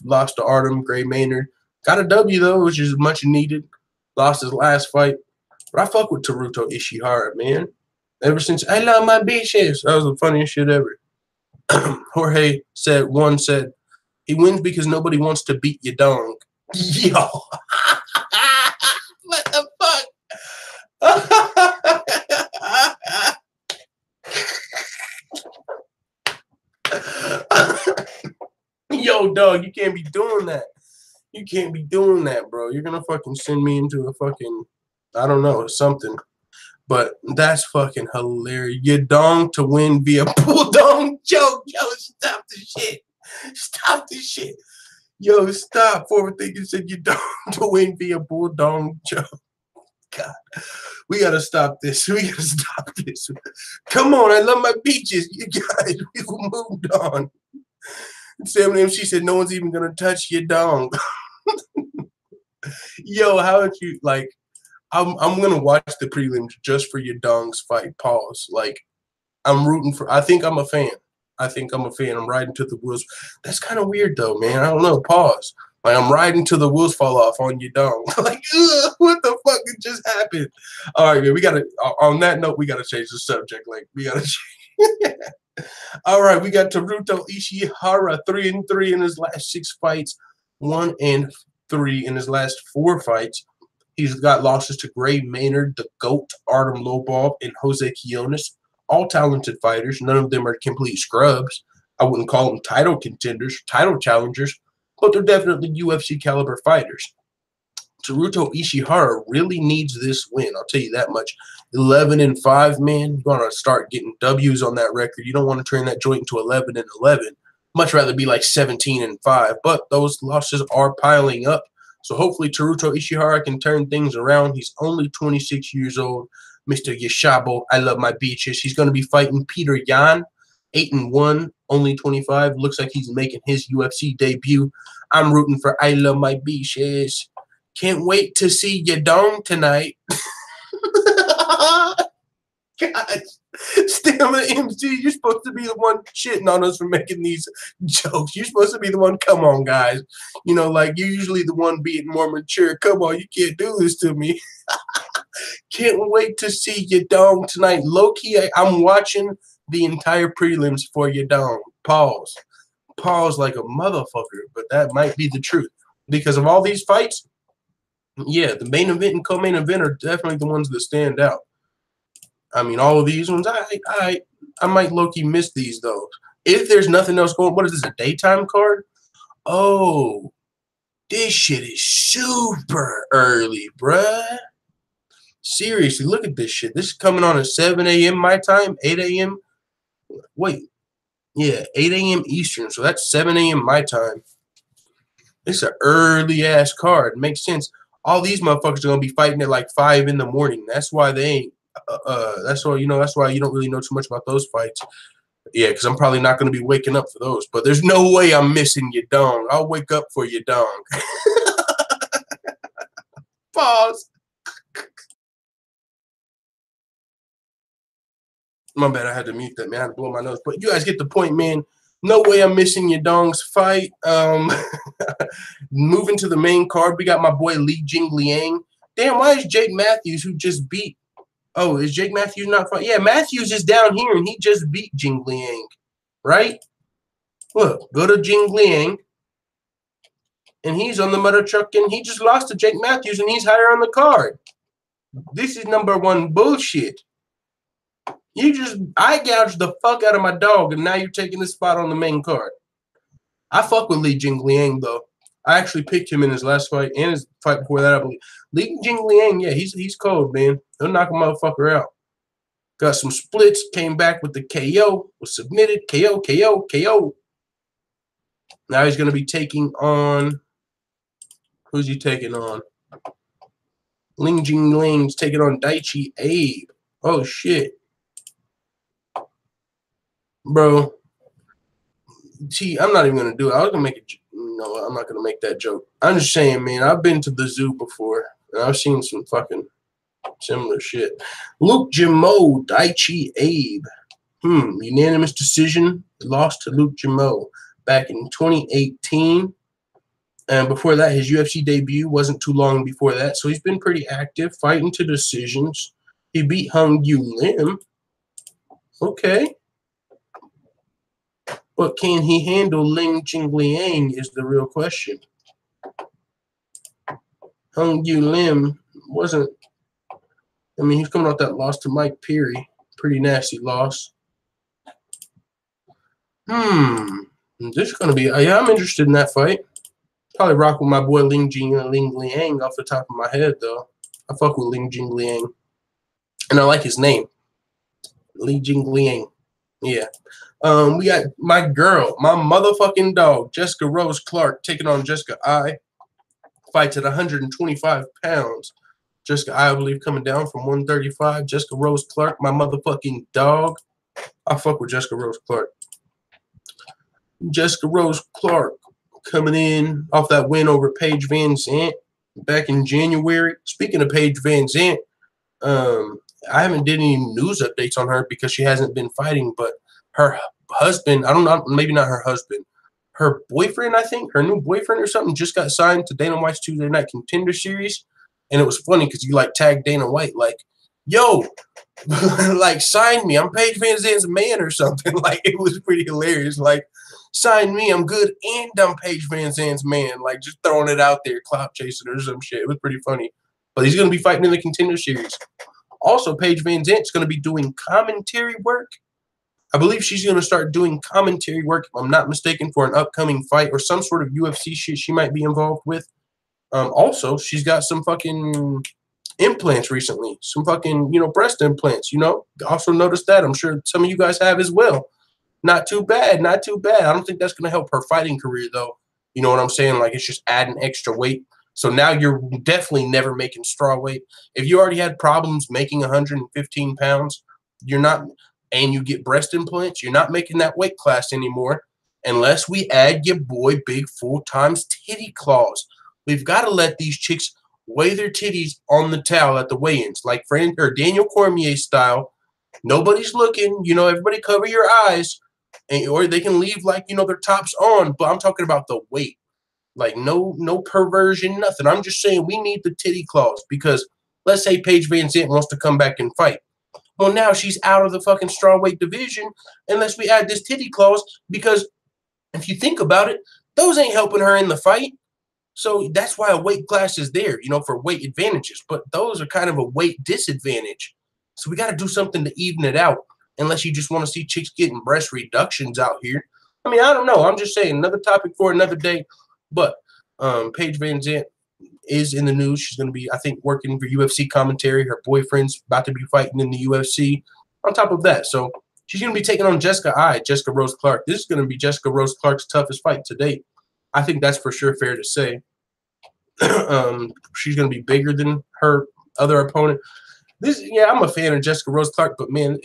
lost to Artem, Gray Maynard. Got a W, though, which is much needed. Lost his last fight. But I fuck with Teruto Ishihara, man. Ever since I love my beaches. That was the funniest shit ever. Jorge said he wins because nobody wants to beat your dong. Yo. What the fuck? Yo, dog, you can't be doing that. You can't be doing that, bro. You're gonna fucking send me into a fucking, I don't know, something. But that's fucking hilarious. Your dong to win via pull dong joke. Yo, stop this shit. Stop this shit. Yo, stop. Forward thinking said your dong to win via bull dong joke. God. We gotta stop this. We gotta stop this. Come on, I love my beaches. You guys, we moved on. Sam and MC said no one's even gonna touch your dong. Yo, how would you like? I'm gonna watch the prelims just for your dong's fight. Pause. Like, I'm rooting for. I think I'm a fan. I'm riding till the wheels. That's kind of weird though, man. I don't know. Pause. Like, I'm riding till the wheels fall off on your dong. Like, ugh, what the fuck just happened? All right, man. We gotta. On that note, we gotta change the subject. Like, we gotta. All right, we got Teruto Ishihara 3-3 in his last 6 fights, 1-3 in his last 4 fights. He's got losses to Gray Maynard, the GOAT, Artem Lobov, and Jose Quiones. All talented fighters. None of them are complete scrubs. I wouldn't call them title contenders, title challengers, but they're definitely UFC caliber fighters. Teruto Ishihara really needs this win. I'll tell you that much. 11-5, man. You're going to start getting W's on that record. You don't want to turn that joint into 11-11. Much rather be like 17-5. But those losses are piling up. So hopefully Teruto Ishihara can turn things around. He's only 26 years old. Mr. Yashabo, I love my beaches. He's going to be fighting Peter Yan, 8-1, only 25. Looks like he's making his UFC debut. I'm rooting for I love my beaches. Can't wait to see your dong tonight. God. Stamina MC, you're supposed to be the one shitting on us for making these jokes. You're supposed to be the one, come on, guys. You know, like, you're usually the one being more mature. Come on, you can't do this to me. Can't wait to see your dong tonight. Low-key, I'm watching the entire prelims for your dong. Pause. Pause like a motherfucker, but that might be the truth. Because of all these fights, yeah, the main event and co-main event are definitely the ones that stand out. I mean, all of these ones, I might low-key miss these, though. If there's nothing else going, what is this, a daytime card? Oh, this shit is super early, bruh. Seriously, look at this shit. This is coming on at 7 a.m. my time, 8 a.m. Wait, yeah, 8 a.m. Eastern, so that's 7 a.m. my time. It's an early-ass card. It makes sense. All these motherfuckers are going to be fighting at like 5 in the morning. That's why they ain't. That's why you don't really know too much about those fights. Yeah, because I'm probably not going to be waking up for those. But there's no way I'm missing your dong. I'll wake up for your dong. Pause. My bad, I had to mute that, man. I had to blow my nose. But you guys get the point, man. No way I'm missing your dong's fight. Moving to the main card, we got my boy Li Jingliang. Damn, why is Jake Matthews, who just beat... Oh, is Jake Matthews not fighting? Yeah, Matthews is down here, and he just beat Jingliang, right? Look, go to Jingliang, and he's on the mother truck, and he just lost to Jake Matthews, and he's higher on the card. This is #1 bullshit. You just eye gouged the fuck out of my dog, and now you're taking this spot on the main card. I fuck with Li Jingliang, though. I actually picked him in his last fight and his fight before that, I believe. Li Jingliang, yeah, he's cold, man. He'll knock a motherfucker out. Got some splits, came back with the KO, was submitted, KO, KO, KO. Now he's going to be taking on... Who's he taking on? Ling Jingling's taking on Daichi Abe. Oh, shit. Bro. See, I'm not even going to do it. I was going to make it. No, I'm not going to make that joke. I'm just saying, man, I've been to the zoo before, and I've seen some fucking similar shit. Luke Jimo, Daichi Abe. Unanimous decision. Lost to Luke Jimo back in 2018. And before that, his UFC debut wasn't too long before that. So he's been pretty active, fighting to decisions. He beat Hung Yu Lim. Okay. But can he handle Ling Jingliang is the real question. Hung Yu Lim wasn't... I mean, he's coming off that loss to Mike Perry. Pretty nasty loss. This is going to be... Yeah, I'm interested in that fight. Probably rock with my boy Ling Jingliang off the top of my head, though. I fuck with Ling Jingliang. And I like his name. Li Jingliang. Yeah. We got my girl, my motherfucking dog, Jessica Rose Clark, taking on Jessica I. Fights at 125 pounds. Jessica I believe, coming down from 135. Jessica Rose Clark, my motherfucking dog. I fuck with Jessica Rose Clark. Jessica Rose Clark coming in off that win over Paige Van Zandt back in January. Speaking of Paige Van Zandt, I haven't did any news updates on her because she hasn't been fighting, but her husband, I don't know, maybe not her husband, her boyfriend, I think, her new boyfriend or something, just got signed to Dana White's Tuesday Night Contender Series. And it was funny because you like tagged Dana White like, yo, like sign me. I'm Paige Van Zandt's man or something. Like it was pretty hilarious. Like, sign me. I'm good and I'm Paige Van Zandt's man. Like just throwing it out there, clout chasing or some shit. It was pretty funny. But he's going to be fighting in the Contender Series. Also, Paige Van Zandt's going to be doing commentary work. I believe she's going to start doing commentary work, if I'm not mistaken, for an upcoming fight or some sort of UFC shit she might be involved with. Also, she's got some fucking implants recently. Some fucking, breast implants, Also noticed that. I'm sure some of you guys have as well. Not too bad. Not too bad. I don't think that's going to help her fighting career, though. You know what I'm saying? Like, it's just adding extra weight. So now you're definitely never making straw weight. If you already had problems making 115 pounds, you're not, and you get breast implants, you're not making that weight class anymore unless we add your boy Big Full Time's titty claws. We've got to let these chicks weigh their titties on the towel at the weigh-ins, like Daniel Cormier style. Nobody's looking. Everybody cover your eyes, or they can leave their tops on. But I'm talking about the weight. Like, no perversion, nothing. I'm just saying we need the titty claws because let's say Paige Van Zandt wants to come back and fight. Well, now she's out of the fucking strawweight division unless we add this titty clause because if you think about it, those ain't helping her in the fight. So that's why a weight class is there, for weight advantages. But those are kind of a weight disadvantage. So we got to do something to even it out unless you just want to see chicks getting breast reductions out here. I mean, I don't know. I'm just saying another topic for another day. But Paige Van Zandt is in the news. She's going to be, I think, working for UFC commentary. Her boyfriend's about to be fighting in the UFC on top of that. So she's going to be taking on Jessica Rose Clark. This is going to be Jessica Rose Clark's toughest fight to date. I think that's for sure fair to say. She's going to be bigger than her other opponent. I'm a fan of Jessica Rose Clark, but, man,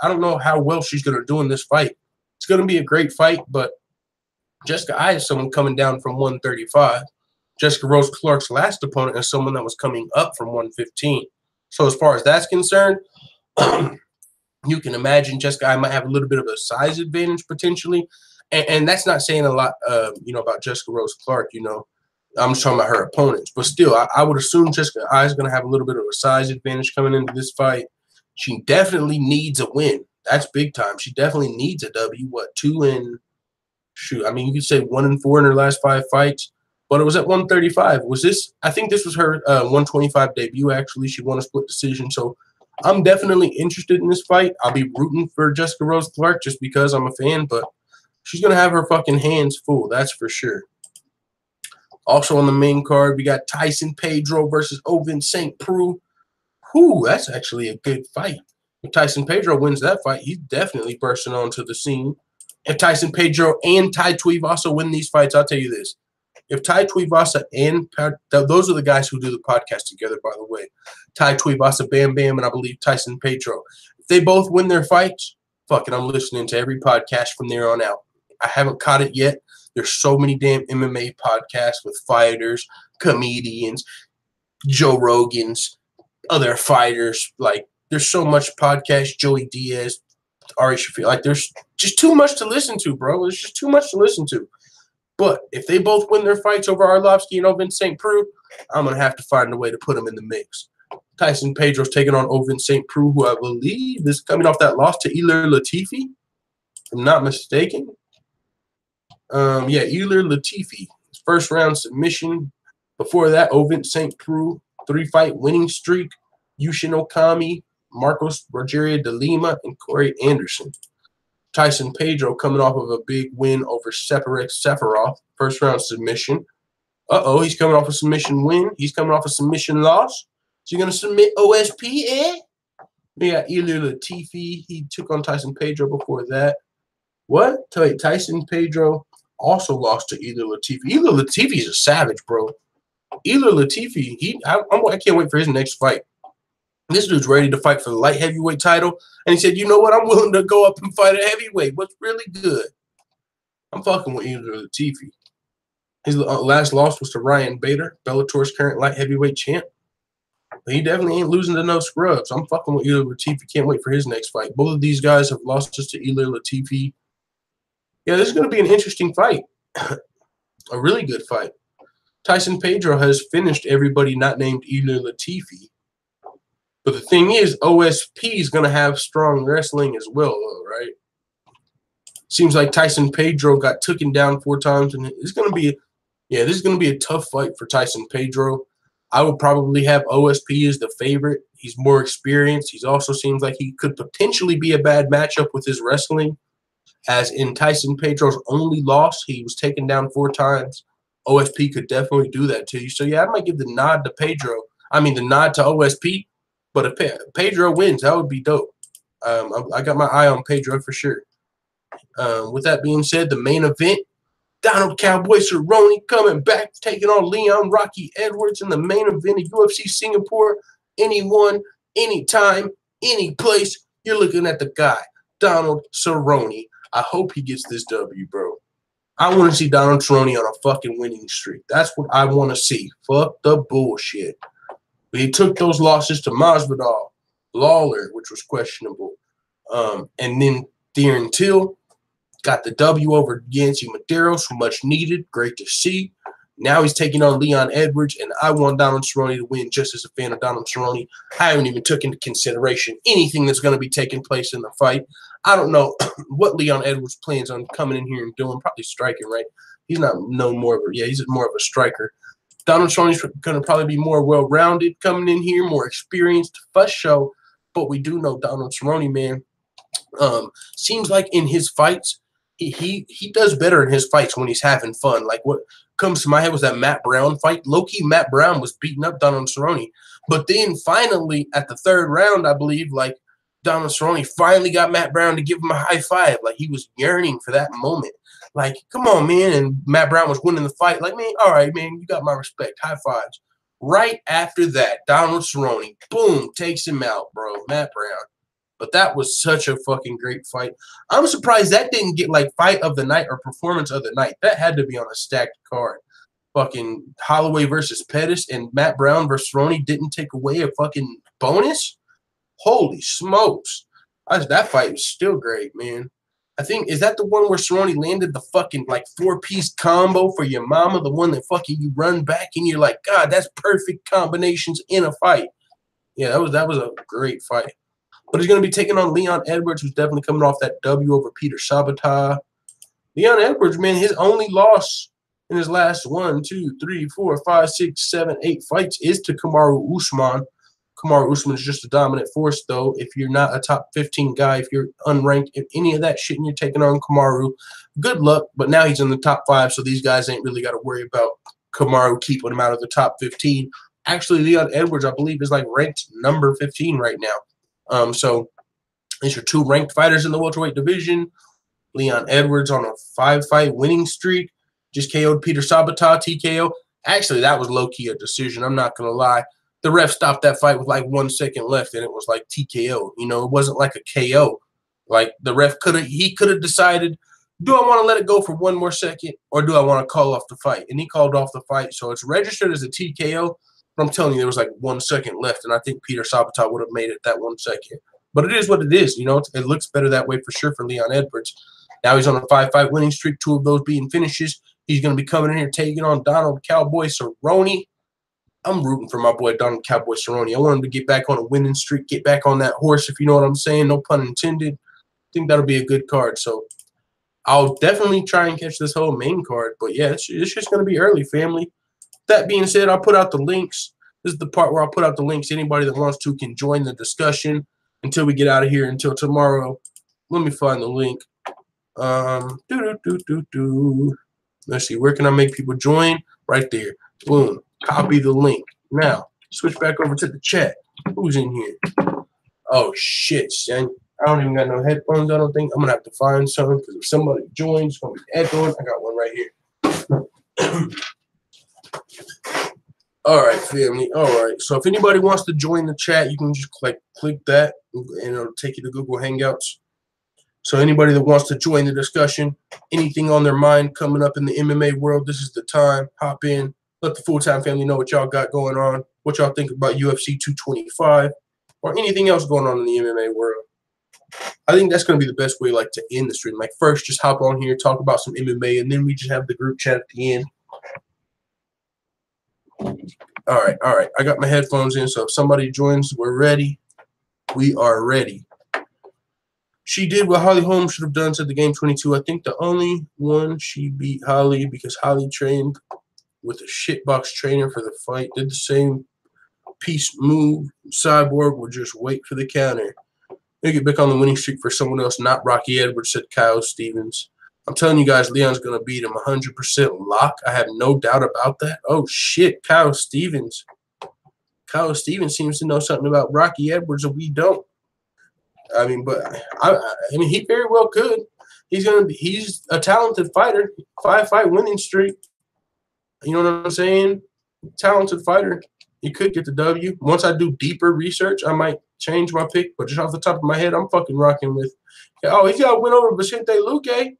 I don't know how well she's going to do in this fight. It's going to be a great fight, but Jessica Eye is someone coming down from 135. Jessica Rose Clark's last opponent is someone that was coming up from 115. So as far as that's concerned, you can imagine Jessica Eye might have a little bit of a size advantage potentially. And that's not saying a lot, about Jessica Rose Clark, I'm just talking about her opponents. But still, I would assume Jessica Eye is going to have a little bit of a size advantage coming into this fight. She definitely needs a win. That's big time. She definitely needs a W. What, 2 and shoot? I mean, you could say 1 and 4 in her last 5 fights. But it was at 135. I think this was her 125 debut, actually. She won a split decision. So I'm definitely interested in this fight. I'll be rooting for Jessica Rose Clark just because I'm a fan. But she's going to have her fucking hands full. That's for sure. Also on the main card, we got Tyson Pedro versus Ovin St. Preux. Whew, that's actually a good fight. If Tyson Pedro wins that fight, he's definitely bursting onto the scene. If Tyson Pedro and Tai Tuivasa win these fights, I'll tell you this. If Tai Tuivasa and those are the guys who do the podcast together, by the way. Tai Tuivasa, Bam Bam, and I believe Tyson Pedro. If they both win their fights, fuck it, I'm listening to every podcast from there on out. I haven't caught it yet. There's so many damn MMA podcasts with fighters, comedians, Joe Rogans, other fighters. Like, there's so much podcast, Joey Diaz, Ari Shafi. Like, there's just too much to listen to, bro. There's just too much to listen to. But if they both win their fights over Arlovsky and Ovin St. Preux, I'm going to have to find a way to put them in the mix. Tyson Pedro's taking on Ovin St. Preux, who I believe is coming off that loss to Ilir Latifi, if I'm not mistaken. Ilir Latifi, first round submission. Before that, Ovin St. Preux, 3-fight winning streak. Yushin Okami, Marcos Rogerio de Lima, and Corey Anderson. Tyson Pedro coming off of a big win over Separek Sephiroth, first round submission. He's coming off a submission win. He's coming off a submission loss. Is he going to submit OSP, eh? We got Ilir Latifi. He took on Tyson Pedro before that. What? Wait, Tyson Pedro also lost to Ilir Latifi. Ilir Latifi is a savage, bro. Ilir Latifi, I can't wait for his next fight. This dude's ready to fight for the light heavyweight title. And he said, you know what? I'm willing to go up and fight a heavyweight. What's really good? I'm fucking with Ilir Latifi. His last loss was to Ryan Bader, Bellator's current light heavyweight champ. But he definitely ain't losing to no scrubs. I'm fucking with Ilir Latifi. Can't wait for his next fight. Both of these guys have lost just to Ilir Latifi. Yeah, this is going to be an interesting fight. A really good fight. Tyson Pedro has finished everybody not named Ilir Latifi. But the thing is, OSP is going to have strong wrestling as well, though, right? Seems like Tyson Pedro got taken down 4 times, and it's going to be, this is going to be a tough fight for Tyson Pedro. I would probably have OSP as the favorite. He's more experienced. He also seems like he could potentially be a bad matchup with his wrestling. As in Tyson Pedro's only loss, he was taken down 4 times. OSP could definitely do that to you. So, yeah, I might give the nod to the nod to OSP. But if Pedro wins, that would be dope. I got my eye on Pedro for sure. With that being said, the main event, Donald Cowboy Cerrone coming back, taking on Leon Rocky Edwards in the main event of UFC Singapore. Anyone, anytime, any place, you're looking at the guy, Donald Cerrone. I hope he gets this W, bro. I want to see Donald Cerrone on a fucking winning streak. That's what I want to see. Fuck the bullshit. But he took those losses to Masvidal, Lawler, which was questionable, and then Darren Till got the W over Yancy Medeiros, who much needed. Great to see. Now he's taking on Leon Edwards, and I want Donald Cerrone to win just as a fan of Donald Cerrone. I haven't even took into consideration anything that's going to be taking place in the fight. I don't know what Leon Edwards plans on coming in here and doing. Probably striking, right? He's not no more of a, he's more of a striker. Donald Cerrone's going to probably be more well-rounded coming in here, more experienced, fuss show. But we do know Donald Cerrone, man, seems like in his fights, he does better in his fights when he's having fun. Like what comes to my head was that Matt Brown fight. Low-key, Matt Brown was beating up Donald Cerrone. But then finally, at the 3rd round, I believe, like Donald Cerrone finally got Matt Brown to give him a high five. Like he was yearning for that moment. Like, come on, man. And Matt Brown was winning the fight. Like, man, all right, man, you got my respect. High fives. Right after that, Donald Cerrone, boom, takes him out, bro. Matt Brown. But that was such a fucking great fight. I'm surprised that didn't get like fight of the night or performance of the night. That had to be on a stacked card. Fucking Holloway versus Pettis and Matt Brown versus Cerrone didn't take away a fucking bonus. Holy smokes. That fight was still great, man. I think, is that the one where Cerrone landed the fucking like 4-piece combo for your mama? The one that fucking you run back and you're like, God, that's perfect combinations in a fight. Yeah, that was a great fight. But he's going to be taking on Leon Edwards, who's definitely coming off that W over Peter Sabata. Leon Edwards, man, his only loss in his last 1, 2, 3, 4, 5, 6, 7, 8 fights is to Kamaru Usman. Kamaru Usman is just a dominant force, though. If you're not a top 15 guy, if you're unranked, if any of that shit and you're taking on Kamaru, good luck. But now he's in the top 5, so these guys ain't really got to worry about Kamaru keeping him out of the top 15. Actually, Leon Edwards, I believe, is like ranked number 15 right now. So these are 2 ranked fighters in the welterweight division. Leon Edwards on a 5-fight winning streak. Just KO'd Peter Sabata, TKO. Actually, that was low-key a decision. I'm not going to lie. The ref stopped that fight with like 1 second left, and it was like TKO. You know, it wasn't like a KO. Like the ref could have decided, do I want to let it go for 1 more second, or do I want to call off the fight? And he called off the fight, so it's registered as a TKO. But I'm telling you, there was like 1 second left, and I think Peter Sabata would have made it that 1 second. But it is what it is. You know, it looks better that way for sure for Leon Edwards. Now he's on a 5-fight winning streak, 2 of those being finishes. He's going to be coming in here taking on Donald Cowboy Cerrone. I'm rooting for my boy Donald Cowboy Cerrone. I want him to get back on a winning streak, get back on that horse, if you know what I'm saying. No pun intended. I think that'll be a good card. So I'll definitely try and catch this whole main card. But, yeah, it's just going to be early, family. That being said, I'll put out the links. This is the part where I'll put out the links. Anybody that wants to can join the discussion until we get out of here, until tomorrow. Let me find the link. Let's see. Where can I make people join? Right there. Boom. Copy the link. Now, switch back over to the chat. Who's in here? Oh, shit, son. I don't even got no headphones, I don't think. I'm going to have to find some because if somebody joins, it's going to be echoing. I got one right here. All right, family. All right. So if anybody wants to join the chat, you can just click that, and it'll take you to Google Hangouts. So anybody that wants to join the discussion, anything on their mind coming up in the MMA world, this is the time. Hop in. Let the full-time family know what y'all got going on, what y'all think about UFC 225, or anything else going on in the MMA world. I think that's going to be the best way, like, to end the stream. Like, first, just hop on here, talk about some MMA, and then we just have the group chat at the end. All right. I got my headphones in, so if somebody joins, we're ready. We are ready. She did what Holly Holm should have done, said the game 22. I think the only one she beat Holly because Holly trained with a shitbox trainer for the fight, did the same piece move. Cyborg will just wait for the counter. They get back on the winning streak for someone else, not Rocky Edwards, said Kyle Stevens. I'm telling you guys, Leon's going to beat him 100% lock. I have no doubt about that. Oh, shit, Kyle Stevens. Kyle Stevens seems to know something about Rocky Edwards that we don't. I mean, but I mean, he very well could. He's a talented fighter, 5-fight winning streak. You know what I'm saying? Talented fighter. He could get the W. Once I do deeper research, I might change my pick. But just off the top of my head, I'm fucking rocking with. Oh, he's got a win over Vicente Luque.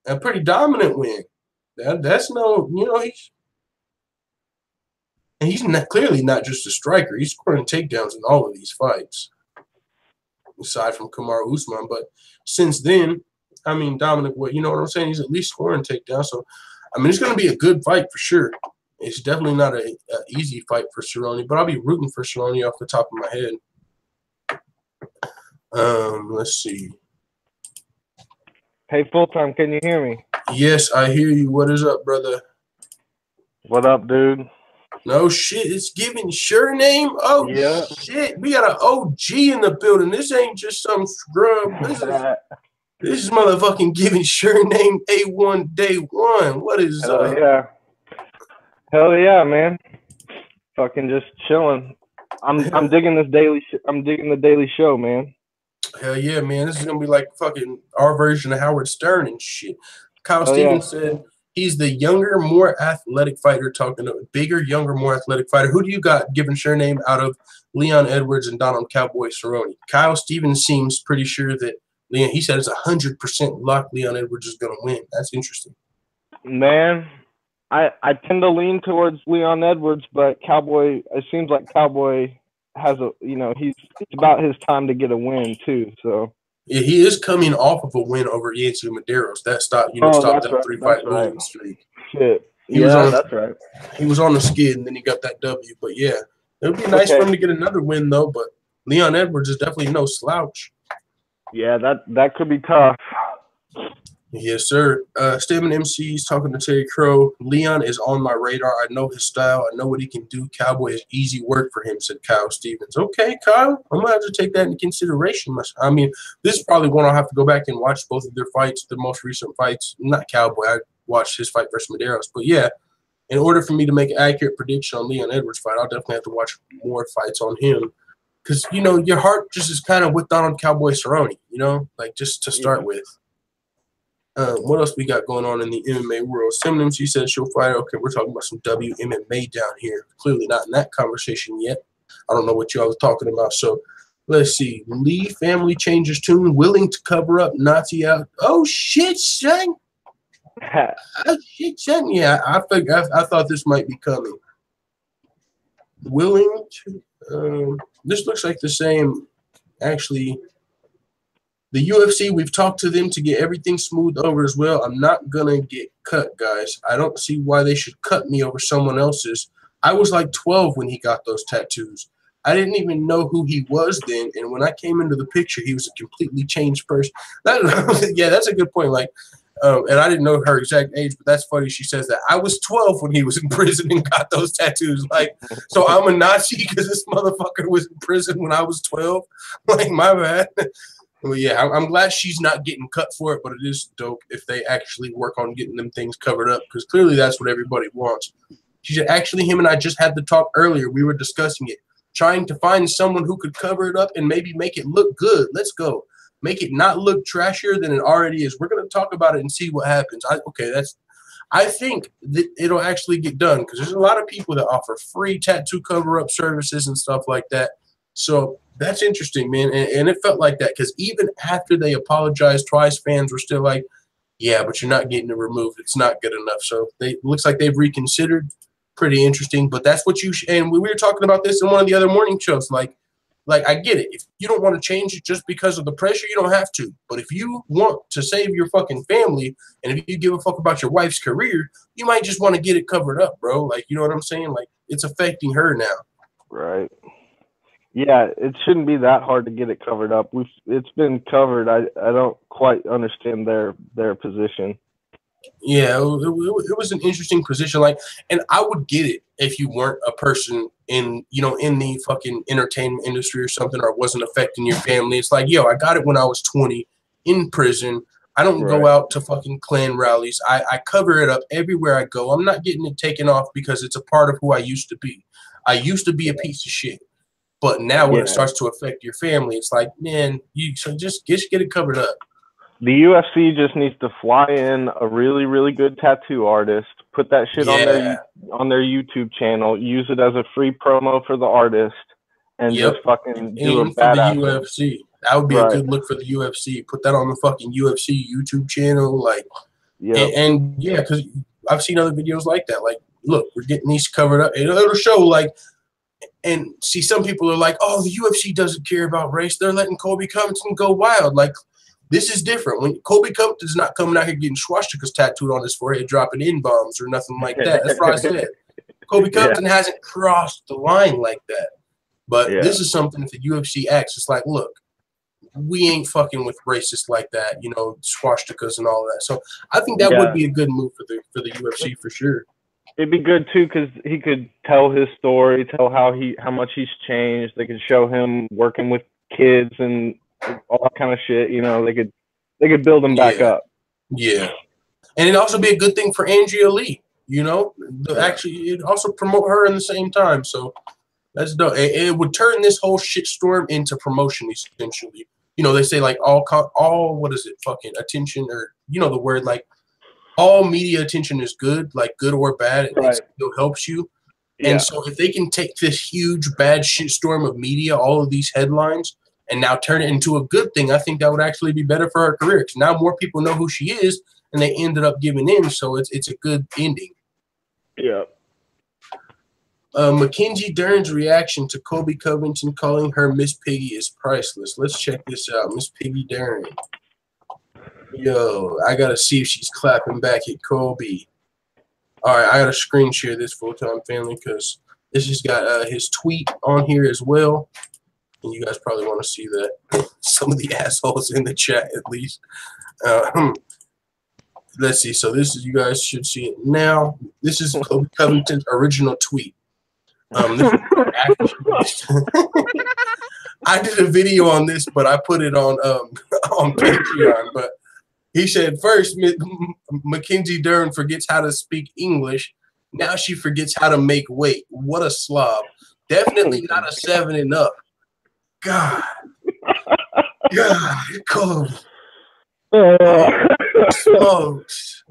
A pretty dominant win. That's no, you know, he's not, clearly not just a striker. He's scoring takedowns in all of these fights. Aside from Kamaru Usman. But since then, I mean, Dominic, you know what I'm saying? He's at least scoring takedowns. So, I mean, it's going to be a good fight for sure. It's definitely not an easy fight for Cerrone, but I'll be rooting for Cerrone off the top of my head. Let's see.
Hey, full-time, can you hear me?
Yes, I hear you. What is up, brother?
What up, dude?
No shit, it's giving Surname. Oh, yeah. Shit, we got an OG in the building. This ain't just some scrub. This is motherfucking giving Surname A1 day one. What is
Hell yeah. Hell yeah, man. Fucking just chilling. I'm digging this daily. I'm digging the daily show, man.
Hell yeah, man. This is gonna be like fucking our version of Howard Stern and shit. Kyle Stevens said He's the younger, more athletic fighter. Talking to bigger, younger, more athletic fighter. Who do you got given surname out of Leon Edwards and Donald Cowboy Cerrone? Kyle Stevens seems pretty sure that Leon. He said it's 100% lock. Leon Edwards is going to win. That's interesting.
Man, I tend to lean towards Leon Edwards, but Cowboy. It seems like Cowboy has a it's about his time to get a win too. So.
Yeah, he is coming off of a win over Yancy Medeiros. That stopped that
right,
3-fight losing streak.
Shit. That's right.
He was on the skid, and then he got that W. But yeah, it would be nice for him to get another win though. But Leon Edwards is definitely no slouch.
Yeah, that could be tough.
Yes, sir. Stamina MC's talking to Terry Crow. Leon is on my radar. I know his style. I know what he can do. Cowboy is easy work for him, said Kyle Stevens. Okay, Kyle. I'm going to have to take that into consideration. I mean, this is probably one I'll have to go back and watch both of their fights, the most recent fights. Not Cowboy. I watched his fight versus Medeiros. But, yeah, in order for me to make an accurate prediction on Leon Edwards' fight, I'll definitely have to watch more fights on him. Because, your heart just is kind of with Donald Cowboy Cerrone, like just to start with. What else we got going on in the MMA world? Stamina MC said she'll fight. Okay, we're talking about some WMMA down here. Clearly not in that conversation yet. I don't know what y'all was talking about. So let's see. Lee family changes tune, willing to cover up Nazi out. Oh shit, son. Oh shit, son. Yeah, I thought this might be coming. Willing to. This looks like the same. Actually. The UFC, we've talked to them to get everything smoothed over as well. I'm not going to get cut, guys. I don't see why they should cut me over someone else's. I was like 12 when he got those tattoos. I didn't even know who he was then, and when I came into the picture, he was a completely changed person. Yeah, that's a good point. Like, and I didn't know her exact age, but that's funny. She says that. I was 12 when he was in prison and got those tattoos. Like, so I'm a Nazi because this motherfucker was in prison when I was 12? Like, my bad. Well, yeah, I'm glad she's not getting cut for it, but it is dope if they actually work on getting them things covered up because clearly that's what everybody wants. She said, actually, him and I just had the talk earlier. We were discussing it, trying to find someone who could cover it up and maybe make it look good. Let's go. Make it not look trashier than it already is. We're going to talk about it and see what happens. I think that it'll actually get done because there's a lot of people that offer free tattoo cover-up services and stuff like that. So that's interesting, man. And it felt like that because even after they apologized twice, fans were still like, yeah, but you're not getting it removed. It's not good enough. So it looks like they've reconsidered. Pretty interesting. But that's what and we were talking about this in one of the other morning shows. Like I get it. If you don't want to change it just because of the pressure, you don't have to. But if you want to save your fucking family and if you give a fuck about your wife's career, you might just want to get it covered up, bro. Like, you know what I'm saying? Like, it's affecting her now.
Right. Yeah, it shouldn't be that hard to get it covered up. It's been covered. I don't quite understand their position.
Yeah, it was an interesting position. Like, and I would get it if you weren't a person in the fucking entertainment industry or something, or it wasn't affecting your family. It's like, yo, I got it when I was 20 in prison. I don't go out to fucking Klan rallies. I cover it up everywhere I go. I'm not getting it taken off because it's a part of who I used to be. I used to be a piece of shit. But now when it starts to affect your family, it's like, man, you should just get it covered up.
The UFC just needs to fly in a really, really good tattoo artist, put that shit on their YouTube channel, use it as a free promo for the artist, and just fucking do a badass.
For the UFC. That would be a good look for the UFC. Put that on the fucking UFC YouTube channel. Like, and yeah, because I've seen other videos like that. Like, look, we're getting these covered up. And it'll show, like, and see, some people are like, oh, the UFC doesn't care about race. They're letting Colby Covington go wild. Like, this is different. When Colby Covington's not coming out here getting swastikas tattooed on his forehead, dropping N-bombs or nothing like that. That's what I said. Colby Covington hasn't crossed the line like that. But this is something if the UFC acts, it's like, look, we ain't fucking with racists like that, swastikas and all that. So I think that would be a good move for the UFC for sure.
It'd be good too because he could tell his story, tell how much he's changed. They could show him working with kids and all that kind of shit. They could build him back up. Yeah,
and it'd also be a good thing for Andrea Lee. Actually, it'd also promote her in the same time. So that's dope. It would turn this whole shitstorm into promotion essentially. They say like all what is it? Fucking attention or the word like. all media attention is good, like good or bad. It
Right.
still helps you.
Yeah.
And so if they can take this huge bad shitstorm of media, all of these headlines, and now turn it into a good thing, I think that would actually be better for her career. Because now more people know who she is, and they ended up giving in. So it's a good ending.
Yeah.
Mackenzie Dern's reaction to Colby Covington calling her Miss Piggy is priceless. Let's check this out. Miss Piggy Dern. Yo, I gotta see if she's clapping back at Colby. All right, I gotta screen share this full-time family because this has got his tweet on here as well. And you guys probably want to see that. Some of the assholes in the chat, at least. Let's see. So this is, you guys should see it now. This is Colby Covington's original tweet. This is I did a video on this, but I put it on Patreon. But he said, first, Mackenzie Dern forgets how to speak English. Now she forgets how to make weight. What a slob. Definitely not a 7 and up. God. God. Colby. Smokes.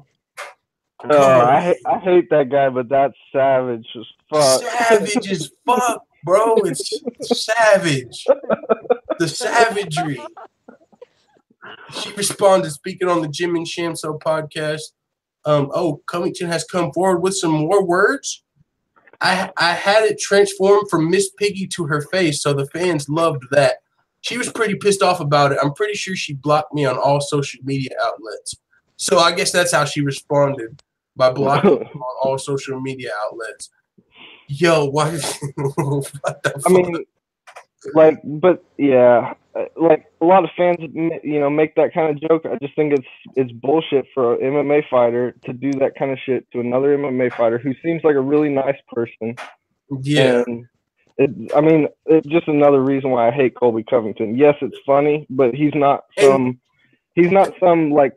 I hate that guy, but that's savage as fuck.
Savage as fuck, bro. It's savage. The savagery. She responded, speaking on the Jim and Shamso podcast. Covington has come forward with some more words. I had it transformed from Miss Piggy to her face, so the fans loved that. She was pretty pissed off about it. I'm pretty sure she blocked me on all social media outlets. So I guess that's how she responded, by blocking me on all social media outlets. Yo, why? What the fuck?
I mean, like, but yeah, like a lot of fans, make that kind of joke. I just think it's bullshit for an MMA fighter to do that kind of shit to another MMA fighter who seems like a really nice person.
Yeah.
And it's just another reason why I hate Colby Covington. Yes, it's funny, but he's not some like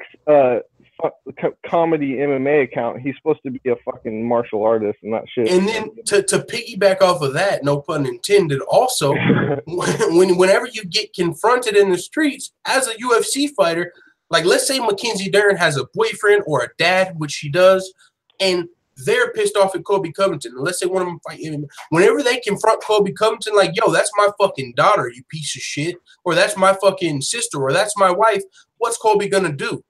comedy MMA account. He's supposed to be a fucking martial artist and that shit.
And then to piggyback off of that, no pun intended, also, whenever you get confronted in the streets as a UFC fighter, like let's say Mackenzie Dern has a boyfriend or a dad, which she does, and they're pissed off at Colby Covington. And let's say one of them fight him. Whenever they confront Colby Covington, like, yo, that's my fucking daughter, you piece of shit, or that's my fucking sister, or that's my wife, what's Colby gonna do?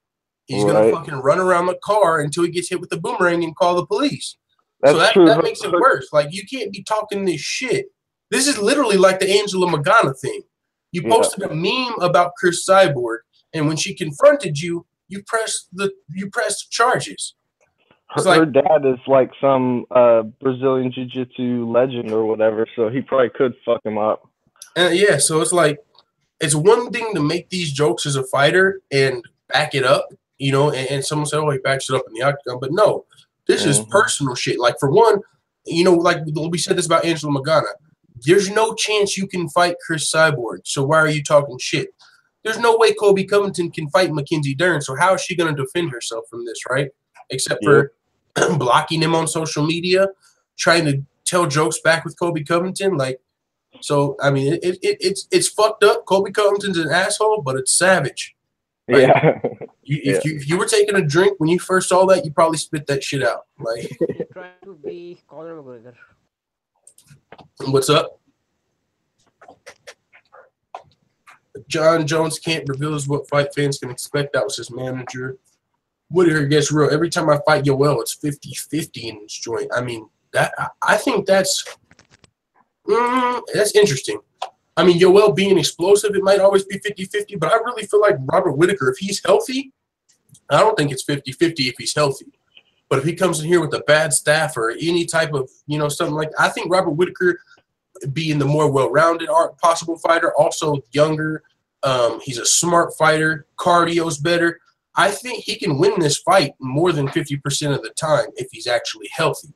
He's going to fucking run around the car until he gets hit with the boomerang and call the police.
That's
so that makes it worse. Like, you can't be talking this shit. This is literally like the Angela Magana thing. You posted a meme about Chris Cyborg, and when she confronted you, you pressed charges.
Her dad is like some Brazilian jiu-jitsu legend or whatever, so he probably could fuck him up.
Yeah, so it's like, it's one thing to make these jokes as a fighter and back it up. And someone said, oh, he backs it up in the octagon. But no, this is personal shit. Like, for one, like we said this about Angela Magana. There's no chance you can fight Chris Cyborg. So why are you talking shit? There's no way Colby Covington can fight Mackenzie Dern. So how is she going to defend herself from this, right? Except for blocking him on social media, trying to tell jokes back with Colby Covington. Like, so, I mean, it's fucked up. Colby Covington's an asshole, but it's savage. Like,
yeah.
If you were taking a drink when you first saw that, you probably spit that shit out. Like,
trying to be Conor McGregor.
What's up? John Jones can't reveal what fight fans can expect. That was his manager. Whittaker gets real. Every time I fight Yoel, it's 50-50 in this joint. I mean, I think that's interesting. I mean, Yoel being explosive, it might always be 50-50, but I really feel like Robert Whittaker, if he's healthy, I don't think it's 50-50 if he's healthy. But if he comes in here with a bad staff or any type of, something like I think Robert Whittaker being the more well-rounded possible fighter, also younger, he's a smart fighter, cardio's better. I think he can win this fight more than 50% of the time if he's actually healthy.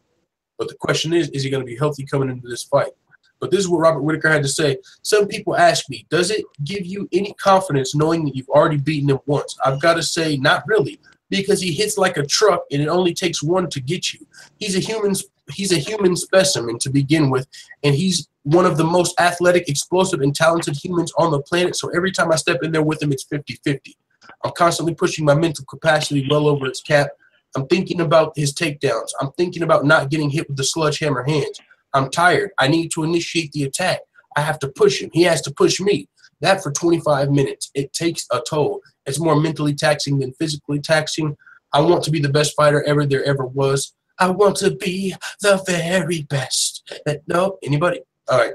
But the question is he going to be healthy coming into this fight? But this is what Robert Whittaker had to say. Some people ask me, does it give you any confidence knowing that you've already beaten him once? I've got to say, not really, because he hits like a truck and it only takes one to get you. He's a human specimen to begin with, and he's one of the most athletic, explosive, and talented humans on the planet. So every time I step in there with him, it's 50-50. I'm constantly pushing my mental capacity well over its cap. I'm thinking about his takedowns. I'm thinking about not getting hit with the sledgehammer hands. I'm tired. I need to initiate the attack. I have to push him. He has to push me. That for 25 minutes. It takes a toll. It's more mentally taxing than physically taxing. I want to be the best fighter ever there ever was. I want to be the very best. No, anybody? All right.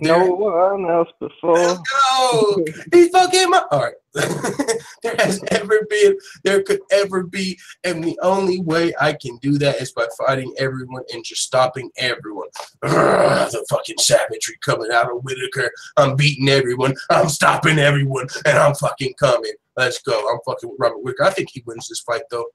No one else before.
Let's go. He's fucking my. All right. there could ever be, and the only way I can do that is by fighting everyone and just stopping everyone. The fucking savagery coming out of Whitaker. I'm beating everyone. I'm stopping everyone, and I'm fucking coming. Let's go. I'm fucking with Robert Whitaker. I think he wins this fight though,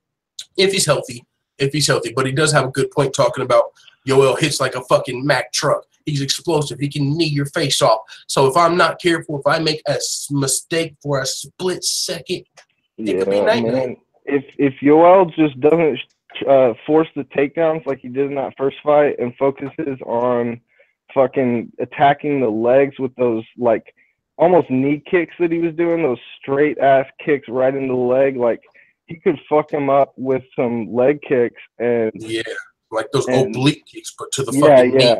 if he's healthy. But he does have a good point talking about Yoel hits like a fucking Mack truck. He's explosive. He can knee your face off. So if I'm not careful, if I make a mistake for a split second, it could be night-night.
If Yoel just doesn't force the takedowns like he did in that first fight and focuses on fucking attacking the legs with those like almost knee kicks that he was doing, those straight ass kicks right into the leg, like he could fuck him up with some leg kicks and
like those oblique kicks, but to the fucking knee.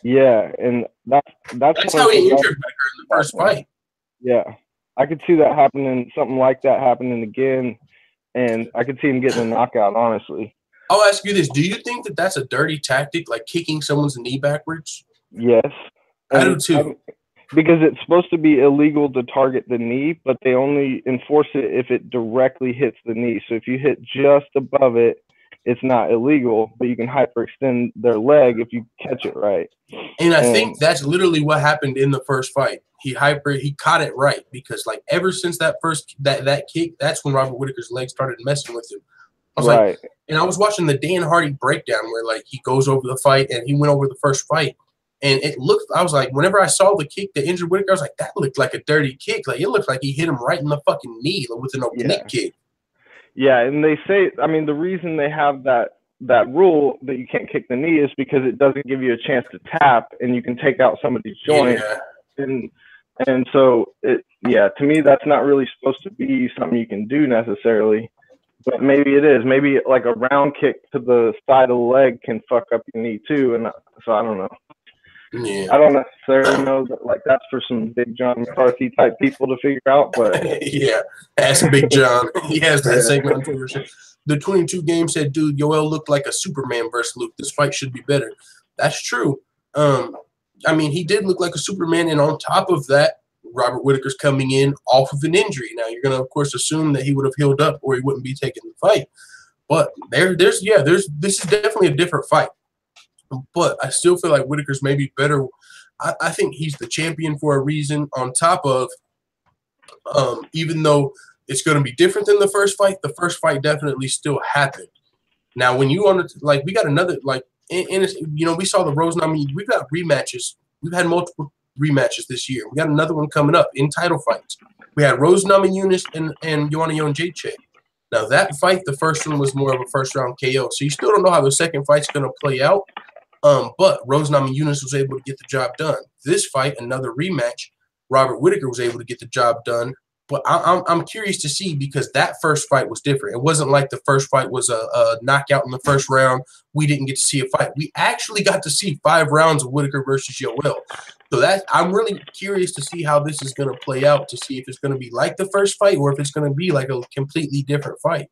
Yeah, and that's
how he injured Becker in the first fight.
Yeah, I could see that happening, something like that happening again, and I could see him getting a knockout, honestly.
I'll ask you this. Do you think that that's a dirty tactic, like kicking someone's knee backwards?
Yes.
I do too.
Because it's supposed to be illegal to target the knee, but they only enforce it if it directly hits the knee. So if you hit just above it, it's not illegal, but you can hyperextend their leg if you catch it right.
And I think that's literally what happened in the first fight. He caught it right because like ever since that first that kick, that's when Robert Whitaker's legs started messing with him. I was like, and I was watching the Dan Hardy breakdown where like he goes over the fight and he went over the first fight. And it looked, I was like, whenever I saw the kick that injured Whitaker, I was like, that looked like a dirty kick. Like, it looked like he hit him right in the fucking knee with an oblique kick.
Yeah, and they say, I mean, the reason they have that rule that you can't kick the knee is because it doesn't give you a chance to tap and you can take out somebody's joint. Yeah. And so, to me, that's not really supposed to be something you can do necessarily. But maybe it is. Maybe like a round kick to the side of the leg can fuck up your knee too. And so I don't know.
Yeah.
I don't necessarily know that like that's for some Big John McCarthy type people to figure out, but
yeah, ask Big John. He has that segment on Twitter. The 22 game said, dude, Yoel looked like a Superman versus Luke. This fight should be better. That's true. I mean, he did look like a Superman, and on top of that, Robert Whitaker's coming in off of an injury. Now you're gonna, of course, assume that he would have healed up or he wouldn't be taking the fight. But this is definitely a different fight. But I still feel like Whitaker's maybe better. I think he's the champion for a reason. On top of, even though it's going to be different than the first fight definitely still happened. Now, when you want to, like, we got another, like, we saw the Rose nominee. We've got rematches. We've had multiple rematches this year. We got another one coming up in title fights. We had Rose Namajunas and Joanna Jędrzejczyk. Now, that fight, the first one was more of a first-round KO. So you still don't know how the second fight's going to play out. But Rose Namajunas was able to get the job done. This fight, another rematch, Robert Whitaker was able to get the job done. But I'm curious to see because that first fight was different. It wasn't like the first fight was a knockout in the first round. We didn't get to see a fight. We actually got to see 5 rounds of Whitaker versus Yoel. So I'm really curious to see how this is going to play out, to see if it's going to be like the first fight or if it's going to be like a completely different fight.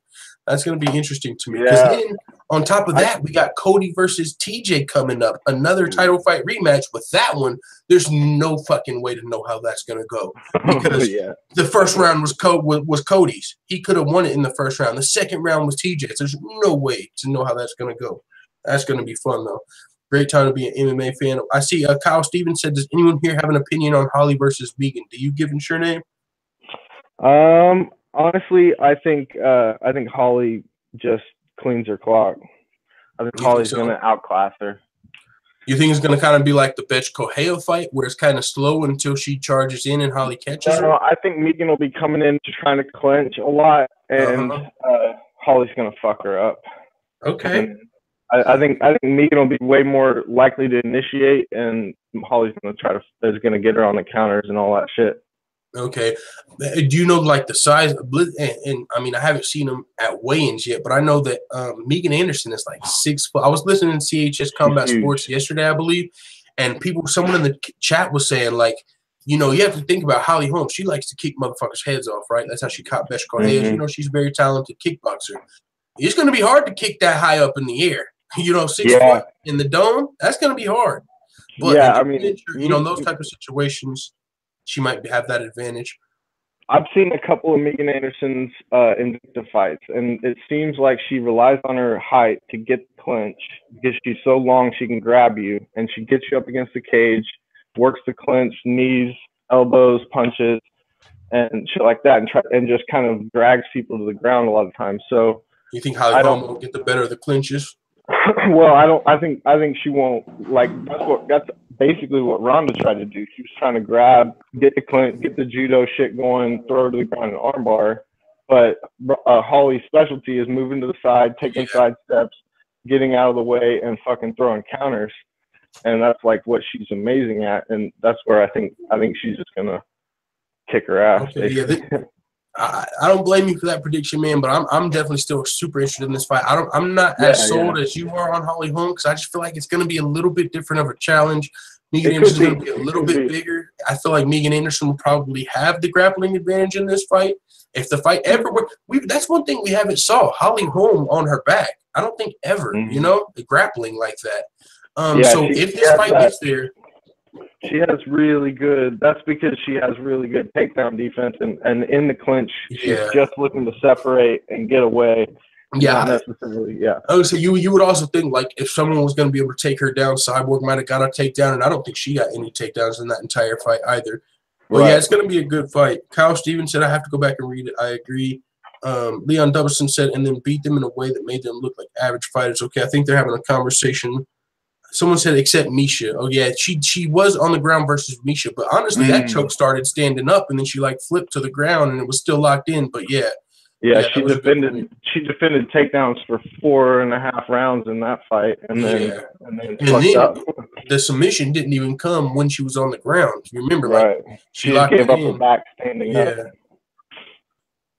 That's going to be interesting to me. Because then, on top of that, we got Cody versus TJ coming up. Another title fight rematch. With that one, there's no fucking way to know how that's going to go. Because the first round was Cody's. He could have won it in the first round. The second round was TJ's. There's no way to know how that's going to go. That's going to be fun, though. Great time to be an MMA fan. I see Kyle Stevens said, does anyone here have an opinion on Holly versus Megan? Do you give him your name?
Honestly, I think Holly just cleans her clock. I think Holly's going to outclass her.
You think it's going to kind of be like the Betch Correia fight, where it's kind of slow until she charges in and Holly catches her?
No, I think Megan will be coming in to trying to clinch a lot, and Holly's going to fuck her up.
Okay.
And I think Megan will be way more likely to initiate, and Holly's going to get her on the counters and all that shit.
Okay. Do you know like the size of and I mean I haven't seen them at weigh-ins yet, but I know that Megan Anderson is like 6 foot. I was listening to CHS Combat Sports yesterday, I believe, and someone in the chat was saying like, you know, you have to think about Holly Holm. She likes to kick motherfuckers' heads off, right? That's how she caught Besh Cortez. You know, she's a very talented kickboxer. It's going to be hard to kick that high up in the air. You know, 6 foot in the dome, that's going to be hard. But
I mean,
you know, in those type of situations, she might have that advantage.
I've seen a couple of Megan Anderson's Invicta fights, and it seems like she relies on her height to get the clinch because she's so long she can grab you, and she gets you up against the cage, works the clinch, knees, elbows, punches, and shit like that, and just kind of drags people to the ground a lot of times. So
you think Holly Holm will get the better of the clinches?
Well, I don't. I think she won't. Like that's basically what Ronda tried to do. She was trying to grab, get the clinch, get the judo shit going, throw her to the ground in armbar. But Holly's specialty is moving to the side, taking side steps, getting out of the way, and fucking throwing counters. And that's like what she's amazing at. And that's where I think she's just gonna kick her ass.
Okay, I don't blame you for that prediction, man. But I'm definitely still super interested in this fight. I'm not as sold as you are on Holly Holm because I just feel like it's going to be a little bit different of a challenge. Megan Anderson is going to be a little bit bigger. I feel like Megan Anderson will probably have the grappling advantage in this fight. If the fight ever that's one thing we haven't saw Holly Holm on her back. I don't think ever. You know, the grappling like that. So if this fight gets there.
She has really good. That's because she has really good takedown defense, and in the clinch, she's just looking to separate and get away. Not necessarily.
Oh, so you would also think like if someone was going to be able to take her down, Cyborg might have got a takedown, and I don't think she got any takedowns in that entire fight either. But yeah, it's going to be a good fight. Kyle Stevens said I have to go back and read it. I agree. Leon Doubleson said, and then beat them in a way that made them look like average fighters. Okay, I think they're having a conversation. Someone said except Misha. Oh yeah, she was on the ground versus Misha, but honestly, that choke started standing up, and then she like flipped to the ground, and it was still locked in. But yeah,
she defended takedowns for 4.5 rounds in that fight, and then
the submission didn't even come when she was on the ground. You remember, like
she just gave up her back standing up.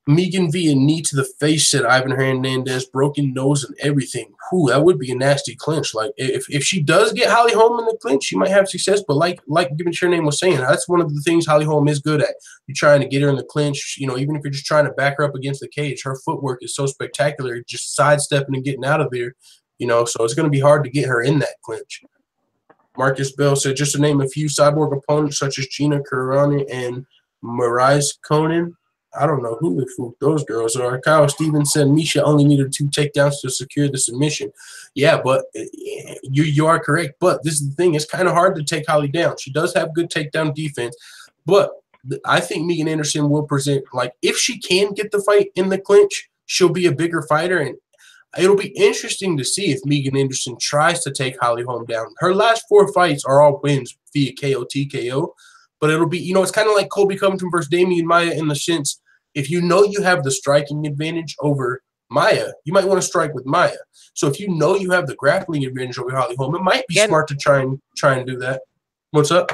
Megan via knee to the face, said Ivan Hernandez, broken nose and everything. Whew, that would be a nasty clinch. Like if she does get Holly Holm in the clinch, she might have success. But like Given Your Name was saying, that's one of the things Holly Holm is good at. You're trying to get her in the clinch, you know, even if you're just trying to back her up against the cage, her footwork is so spectacular, just sidestepping and getting out of there, you know, so it's going to be hard to get her in that clinch. Marcus Bell said, just to name a few Cyborg opponents such as Gina Carano and Marise Conan. I don't know who the fuck those girls are. Kyle Stevens said Misha only needed 2 takedowns to secure the submission. Yeah, but you are correct. But this is the thing. It's kind of hard to take Holly down. She does have good takedown defense. But I think Megan Anderson will present, like, if she can get the fight in the clinch, she'll be a bigger fighter. And it'll be interesting to see if Megan Anderson tries to take Holly Holm down. Her last 4 fights are all wins via KO, TKO. But it'll be, you know, it's kind of like Colby Covington versus Damian Maia in the sense, if you know you have the striking advantage over Maia, you might want to strike with Maia. So if you know you have the grappling advantage over Holly Holm, it might be smart to try and do that. What's up?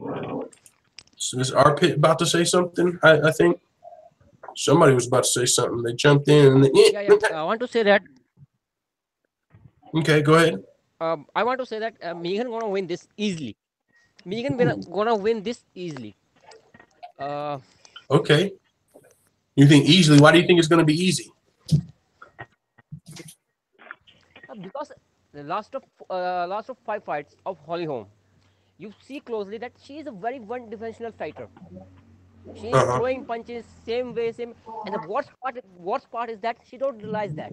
So is Arpit about to say something? I think somebody was about to say something. They jumped in. And
I want to say that.
Okay, go ahead.
I want to say that Megan gonna win this easily. Megan gonna win this easily.
Okay. You think easily? Why do you think it's going to be easy?
Because the last of 5 fights of Holly Holm, you see closely that she is a very one-dimensional fighter. She is throwing punches same way, same. And the worst part is that she don't realize that.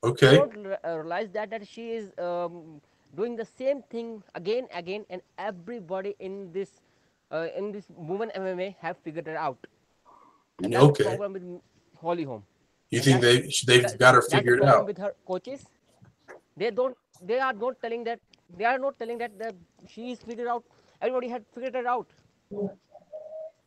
Okay.
She don't realize that she is doing the same thing again, and everybody in this women MMA have figured it out. And that's the problem with Holly Holm.
You think they've got her figured out?
With her coaches, they are not telling that she is figured out. Everybody had figured it out.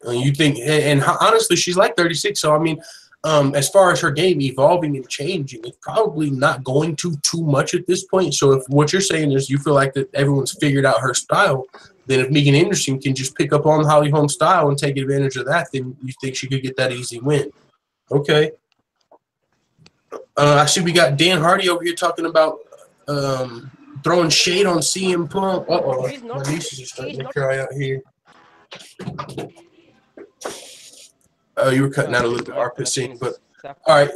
You think? And honestly, she's like 36. So I mean, as far as her game evolving and changing, it's probably not going to too much at this point. So if what you're saying is you feel like that everyone's figured out her style, then if Megan Anderson can just pick up on Holly Holm's style and take advantage of that, then you think she could get that easy win. Okay. I see we got Dan Hardy over here talking about throwing shade on CM Punk. Uh-oh. My niece is starting to cry out here. Oh, you were cutting out a little bit, Arpit Singh, but all right.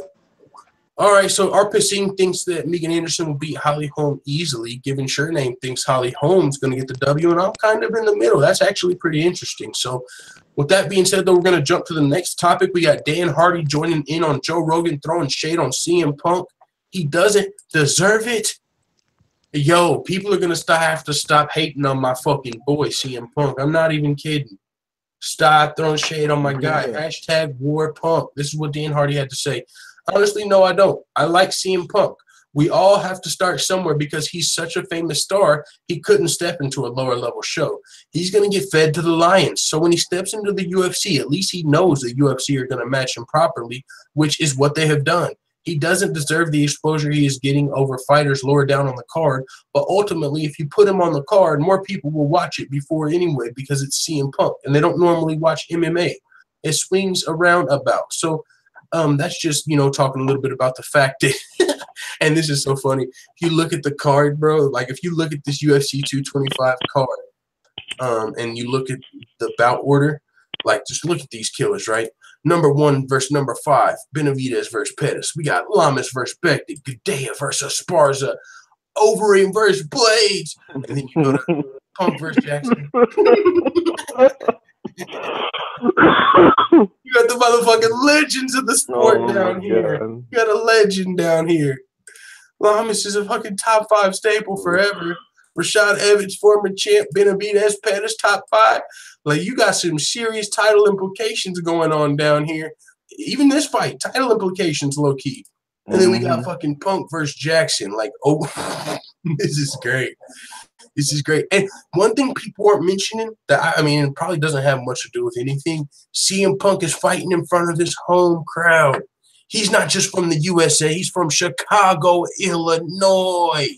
All right, so Arpit Singh thinks that Megan Anderson will beat Holly Holm easily, given Surname thinks Holly Holm's going to get the W, and I'm kind of in the middle. That's actually pretty interesting. So with that being said, though, we're going to jump to the next topic. We got Dan Hardy joining in on Joe Rogan, throwing shade on CM Punk. He doesn't deserve it. Yo, people are going to have to stop hating on my fucking boy, CM Punk. I'm not even kidding. Stop throwing shade on my guy. Hashtag War Punk. This is what Dan Hardy had to say. Honestly, no, I don't. I like CM Punk. We all have to start somewhere because he's such a famous star, he couldn't step into a lower-level show. He's going to get fed to the lions. So when he steps into the UFC, at least he knows the UFC are going to match him properly, which is what they have done. He doesn't deserve the exposure he is getting over fighters lower down on the card, but ultimately, if you put him on the card, more people will watch it before anyway because it's CM Punk, and they don't normally watch MMA. It swings around about. So that's just, you know, talking a little bit about the fact that, and this is so funny, if you look at the card, bro, like if you look at this UFC 225 card and you look at the bout order, like just look at these killers, right? Number 1 versus number 5, Benavidez versus Pettis. We got Lamas versus Bektik, Gudea versus Esparza, Overeem versus Blades, and then you go to Punk versus Jackson. You got the motherfucking legends of the sport down here. You got a legend down here. Lamas is a fucking top 5 staple forever. Rashad Evans, former champ, Benavidez, Pettis, top 5. Like, you got some serious title implications going on down here. Even this fight, title implications, low-key. And then we got fucking Punk versus Jackson. Like, oh, this is great. This is great. And one thing people aren't mentioning that, I mean, it probably doesn't have much to do with anything, CM Punk is fighting in front of his home crowd. He's not just from the USA. He's from Chicago, Illinois.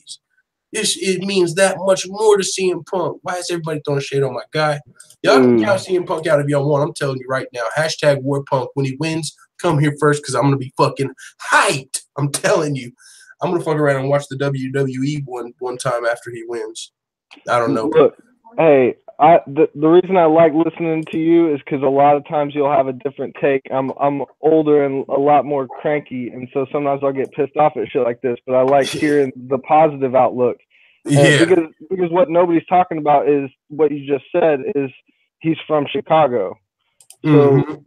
It means that much more to CM Punk. Why is everybody throwing shade on my guy? Y'all can count CM Punk out if y'all want. I'm telling you right now. Hashtag War Punk. When he wins, come here first because I'm going to be fucking hyped. I'm telling you. I'm going to fuck around and watch the WWE one time after he wins. I don't know.
Look, hey, the reason I like listening to you is because a lot of times you'll have a different take. I'm older and a lot more cranky, and so sometimes I'll get pissed off at shit like this. But I like hearing the positive outlook.
Yeah.
Because what nobody's talking about is what you just said is he's from Chicago. So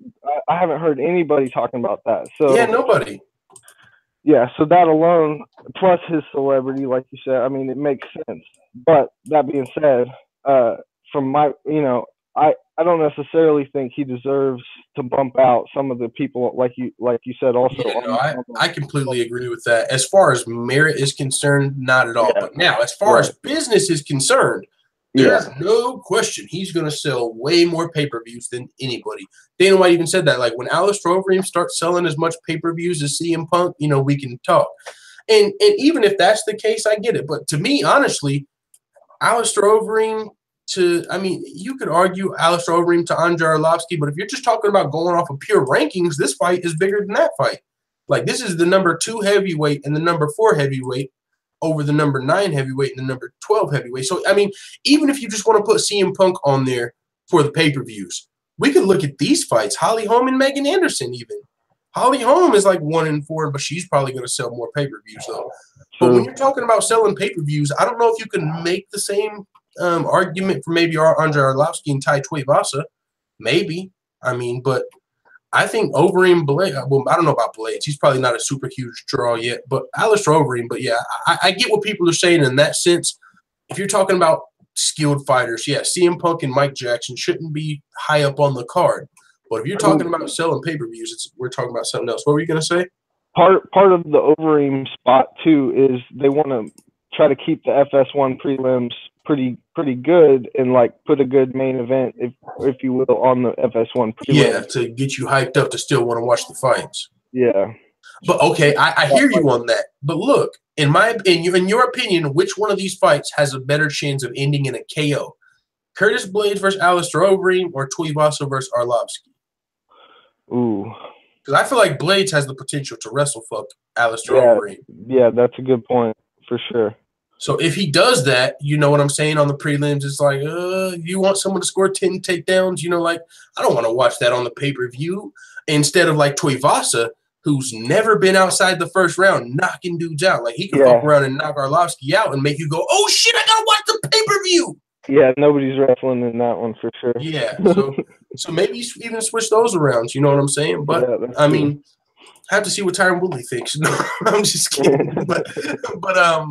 I haven't heard anybody talking about that. So
yeah, nobody.
Yeah, so that alone, plus his celebrity, like you said, I mean, it makes sense. But that being said, from my, you know, I don't necessarily think he deserves to bump out some of the people like you said also.
Yeah, no, I completely agree with that. As far as merit is concerned, not at all. Yeah. But now, as far as business is concerned, there's no question he's going to sell way more pay-per-views than anybody. Dana White even said that. Like, when Alistair Overeem starts selling as much pay-per-views as CM Punk, you know, we can talk. And even if that's the case, I get it. But to me, honestly, Alistair Overeem I mean, you could argue Alistair Overeem to Andrei Arlovski, but if you're just talking about going off of pure rankings, this fight is bigger than that fight. Like, this is the number 2 heavyweight and the number 4 heavyweight over the number 9 heavyweight and the number 12 heavyweight. So, I mean, even if you just want to put CM Punk on there for the pay-per-views, we could look at these fights. Holly Holm and Megan Anderson even. Holly Holm is like 1-4, but she's probably going to sell more pay-per-views, though. But when you're talking about selling pay-per-views, I don't know if you can make the same argument for maybe Andrei Arlovski and Tai Tuivasa. Maybe. I mean, but I think Overeem, Blade, well, I don't know about Blades. He's probably not a super huge draw yet, but Alistair Overeem. But yeah, I get what people are saying in that sense. If you're talking about skilled fighters, yeah, CM Punk and Mike Jackson shouldn't be high up on the card. But if you're talking about selling pay-per-views, we're talking about something else. What were you going to say?
Part of the Overeem spot, too, is they want to try to keep the FS1 prelims pretty good and, like, put a good main event, if you will, on the FS1 prelims.
Yeah, to get you hyped up to still want to watch the fights.
Yeah.
But okay, I hear you on that. But look, in your opinion, which one of these fights has a better chance of ending in a KO? Curtis Blades versus Alistair Overeem or Tuivasa versus Arlovsky?
Ooh.
Because I feel like Blades has the potential to wrestle fuck Alistair Overeem.
Yeah, that's a good point for sure.
So if he does that, you know what I'm saying, on the prelims, it's like, you want someone to score 10 takedowns? You know, like, I don't want to watch that on the pay-per-view. Instead of like Tuivasa, who's never been outside the first round, knocking dudes out. Like, he can fuck around and knock Arlovsky out and make you go, oh shit, I gotta watch the pay-per-view.
Yeah, nobody's wrestling in that one for sure.
Yeah, so maybe even switch those around. You know what I'm saying? But I mean, have to see what Tyron Woodley thinks. No, I'm just kidding. but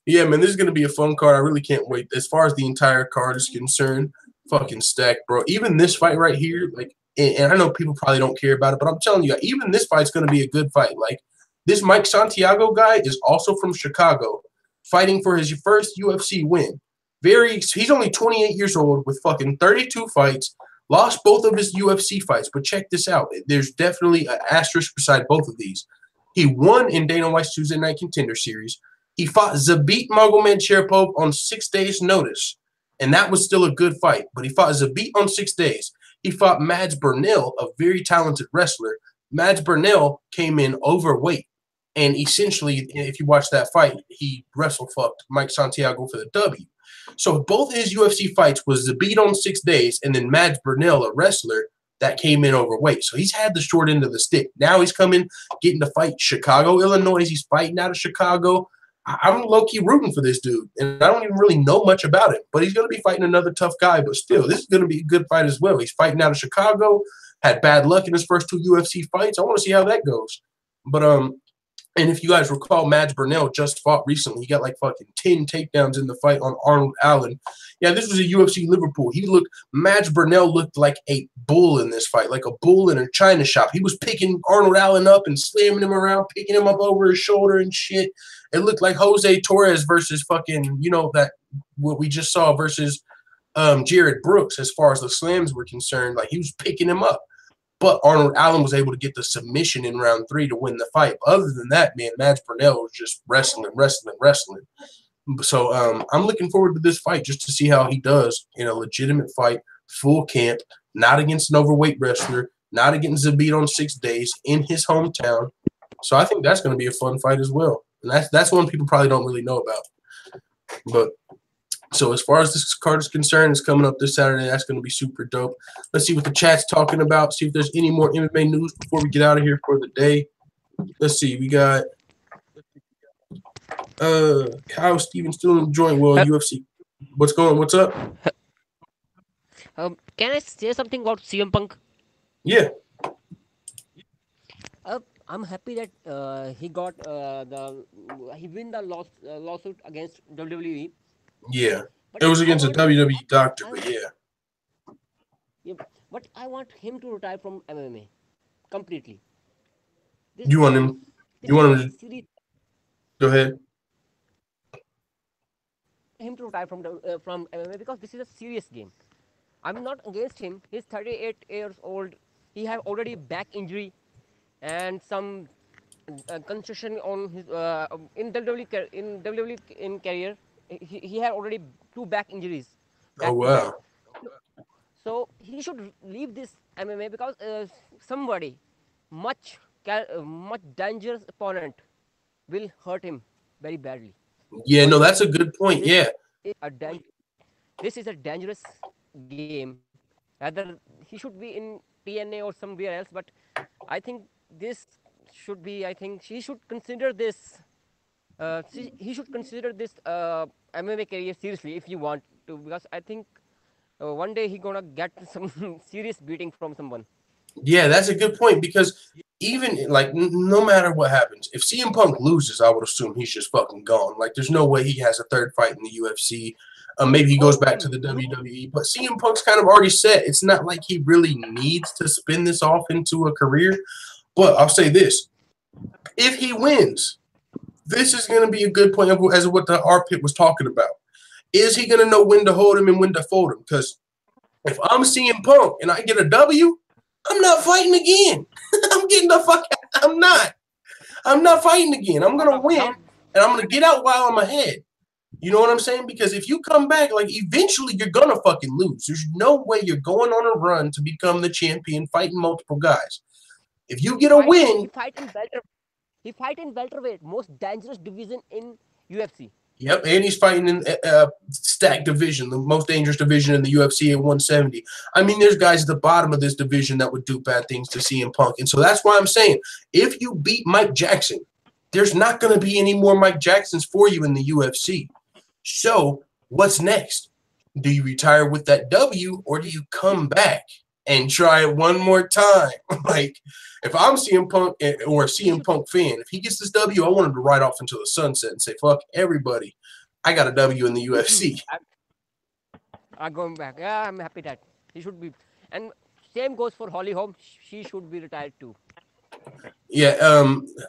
yeah, man, this is gonna be a fun card. I really can't wait. As far as the entire card is concerned, fucking stacked, bro. Even this fight right here, like, and I know people probably don't care about it, but I'm telling you, even this fight's gonna be a good fight. Like, this Mike Santiago guy is also from Chicago, fighting for his first UFC win. He's only 28 years old with fucking 32 fights, lost both of his UFC fights. But check this out. There's definitely an asterisk beside both of these. He won in Dana White's Tuesday Night Contender Series. He fought Zabit Magomedsharipov on 6 days' notice, and that was still a good fight. But he fought Zabit on 6 days. He fought Mads Burnell, a very talented wrestler. Mads Burnell came in overweight. And essentially, if you watch that fight, he wrestle-fucked Mike Santiago for the W. So both his UFC fights was Zabit on 6 days, and then Mads Burnell, a wrestler, that came in overweight. So he's had the short end of the stick. Now he's coming, getting to fight Chicago, Illinois. He's fighting out of Chicago. I'm low-key rooting for this dude, and I don't even really know much about him. But he's going to be fighting another tough guy. But still, this is going to be a good fight as well. He's fighting out of Chicago, had bad luck in his first 2 UFC fights. I want to see how that goes. But and if you guys recall, Mads Burnell just fought recently. He got like fucking 10 takedowns in the fight on Arnold Allen. Yeah, this was a UFC Liverpool. Mads Burnell looked like a bull in this fight, like a bull in a china shop. He was picking Arnold Allen up and slamming him around, picking him up over his shoulder and shit. It looked like Jose Torres versus fucking, what we just saw versus Jared Brooks as far as the slams were concerned. Like, he was picking him up. But Arnold Allen was able to get the submission in round 3 to win the fight. But other than that, man, Mads Burnell was just wrestling. So I'm looking forward to this fight just to see how he does in a legitimate fight, full camp, not against an overweight wrestler, not against Zabit on 6 days, in his hometown. So I think that's going to be a fun fight as well. And that's one people probably don't really know about. But so as far as this card is concerned, it's coming up this Saturday. That's going to be super dope. Let's see what the chat's talking about. See if there's any more MMA news before we get out of here for the day. Let's see. We got Kyle Stevens still in the joint. Well, UFC. What's up?
Can I say something about CM Punk?
Yeah.
I'm happy that he got he win the lawsuit against WWE.
Yeah, but it was against a WWE doctor, but yeah.
Yeah, but I want him to retire from MMA completely.
You want him to go ahead?
Him to retire from MMA because this is a serious game. I'm not against him. He's 38 years old. He have already back injury and some concussion on his in WWE in career. He had already 2 back injuries.
Oh wow!
So he should leave this MMA because somebody much dangerous opponent will hurt him very badly.
Yeah, no, that's a good point. Yeah,
this is a dangerous game. Either he should be in TNA or somewhere else, but I think this should be. I think he should consider this. He should consider this MMA career seriously if you want to, because I think one day he gonna get some serious beating from someone.
Yeah, that's a good point because even like no matter what happens, if CM Punk loses, I would assume he's just fucking gone. Like there's no way he has a third fight in the UFC. Maybe he goes back to the WWE, but CM Punk's kind of already set. It's not like he really needs to spin this off into a career. But I'll say this: if he wins, this is going to be a good point as what the R-Pit was talking about. Is he going to know when to hold him and when to fold him? Because if I'm CM Punk and I get a W, I'm not fighting again. I'm getting the fuck out. I'm not. I'm not fighting again. I'm gonna win, and I'm gonna get out while I'm ahead. You know what I'm saying? Because if you come back, like eventually you're gonna fucking lose. There's no way you're going on a run to become the champion, fighting multiple guys. If you get a win,
he fight in welterweight, most dangerous division in UFC.
Yep, and he's fighting in stacked division, the most dangerous division in the UFC at 170. I mean, there's guys at the bottom of this division that would do bad things to CM Punk. And so that's why I'm saying, if you beat Mike Jackson, there's not going to be any more Mike Jacksons for you in the UFC. So what's next? Do you retire with that W, or do you come back and try it one more time? Like, if I'm CM Punk or a CM Punk fan, if he gets this W, I want him to ride off into the sunset and say, fuck everybody. I got a W in the UFC.
I'm going back. Yeah, I'm happy that he should be. And same goes for Holly Holm. She should be retired too.
Yeah,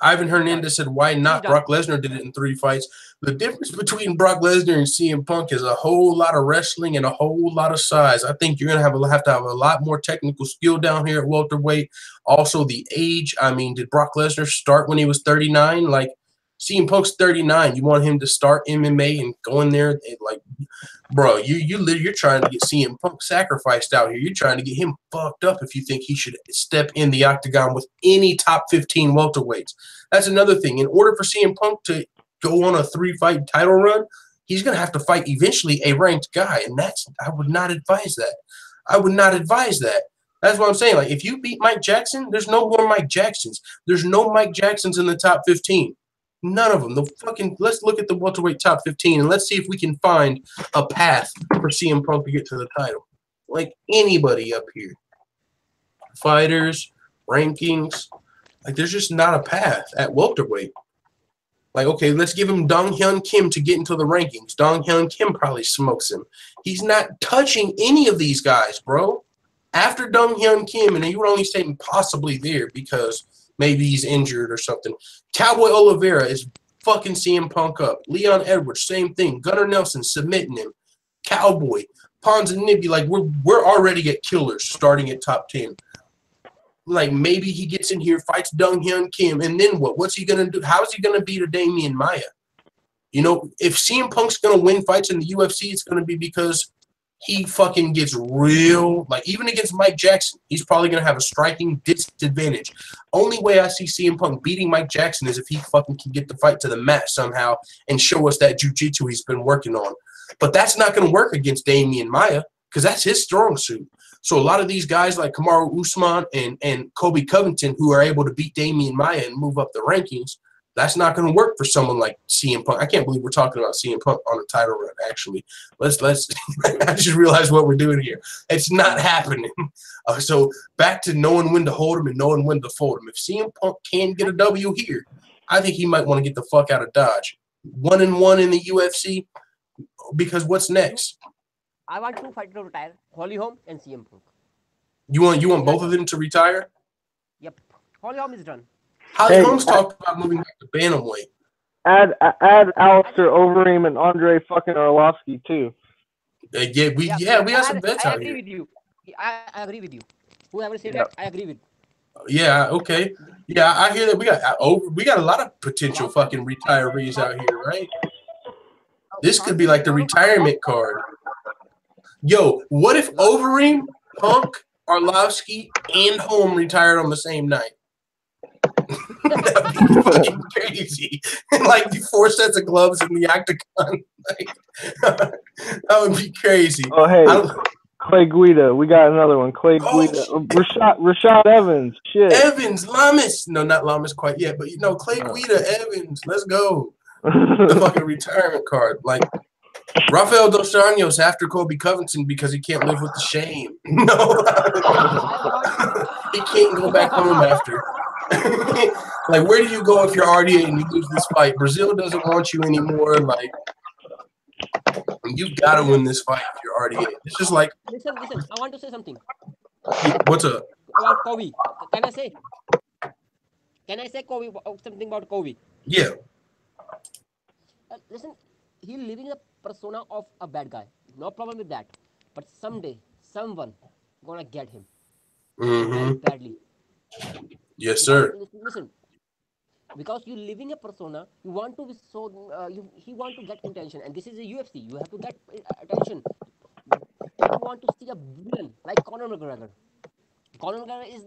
Ivan Hernandez said, why not? Brock Lesnar did it in 3 fights. The difference between Brock Lesnar and CM Punk is a whole lot of wrestling and a whole lot of size. I think you're going to have to have a lot more technical skill down here at welterweight. Also, the age. I mean, did Brock Lesnar start when he was 39? Like, CM Punk's 39. You want him to start MMA and go in there? And like, bro, you're trying to get CM Punk sacrificed out here. You're trying to get him fucked up if you think he should step in the octagon with any top 15 welterweights. That's another thing. In order for CM Punk to go on a 3-fight title run, he's going to have to fight eventually a ranked guy, and I would not advise that. I would not advise that. That's what I'm saying. Like, if you beat Mike Jackson, there's no more Mike Jacksons. There's no Mike Jacksons in the top 15. None of them. Let's look at the welterweight top 15 and let's see if we can find a path for CM Punk to get to the title. Like anybody up here. Fighters, rankings. Like there's just not a path at welterweight. Like, okay, let's give him Dong Hyun Kim to get into the rankings. Dong Hyun Kim probably smokes him. He's not touching any of these guys, bro. After Dong Hyun Kim, and you would only say possibly there because maybe he's injured or something. Cowboy Oliveira is fucking CM Punk up. Leon Edwards, same thing. Gunnar Nelson submitting him. Cowboy, Ponzinibbio, like we're already at killers starting at top 10. Like maybe he gets in here, fights Dong Hyun Kim, and then what? What's he gonna do? How is he gonna beat a Damian Maia? You know, if CM Punk's gonna win fights in the UFC, it's gonna be because he fucking gets real, like even against Mike Jackson, he's probably going to have a striking disadvantage. Only way I see CM Punk beating Mike Jackson is if he fucking can get the fight to the mat somehow and show us that jiu-jitsu he's been working on. But that's not going to work against Damian Maia because that's his strong suit. So a lot of these guys like Kamaru Usman and Kobe Covington who are able to beat Damian Maia and move up the rankings, that's not going to work for someone like CM Punk. I can't believe we're talking about CM Punk on a title run, actually. Let's I just realized what we're doing here. It's not happening. So back to knowing when to hold him and knowing when to fold him. If CM Punk can get a W here, I think he might want to get the fuck out of Dodge. 1-1 in the UFC, because what's next?
I want 2 fighters to retire, Holly Holm and CM Punk.
You want both of them to retire?
Yep. Holly Holm is done.
Holly Holmes talked about moving back to bantamweight.
Add Alistair Overeem and Andre fucking Arlovsky too.
We have some bets out here.
I agree with you. I agree with you. Whoever said that, I agree with.
Yeah. Okay. Yeah, I hear that we got a lot of potential fucking retirees out here, right? This could be like the retirement card. Yo, what if Overeem, Punk, Arlovsky, and Holm retired on the same night? That'd be fucking crazy. Like 4 sets of gloves in the octagon. Like, that would be crazy.
Oh, hey, Clay Guida. We got another one. Clay Guida. Rashad Evans. Shit.
Evans. Lamas. No, not Lamas quite yet, but Clay Guida, Evans. Let's go. The fucking retirement card. Like, Rafael Dos Anjos after Kobe Covington because he can't live with the shame. No. He can't go back home after. Like, where do you go if you're RDA and you lose this fight? Brazil doesn't want you anymore. Like, you gotta win this fight if you're RDA. It's just like.
Listen. I want to say something.
What's up?
About Kobe. Can I say? Kobe something about Kobe?
Yeah.
Listen, he's living a persona of a bad guy. No problem with that. But someday, someone gonna get him.
Mm-hmm.
Badly.
Yes, sir.
Listen, because you're living a persona. You want to be so he want to get attention, and this is a UFC. You have to get attention, but people want to see a villain like Conor McGregor. Conor McGregor is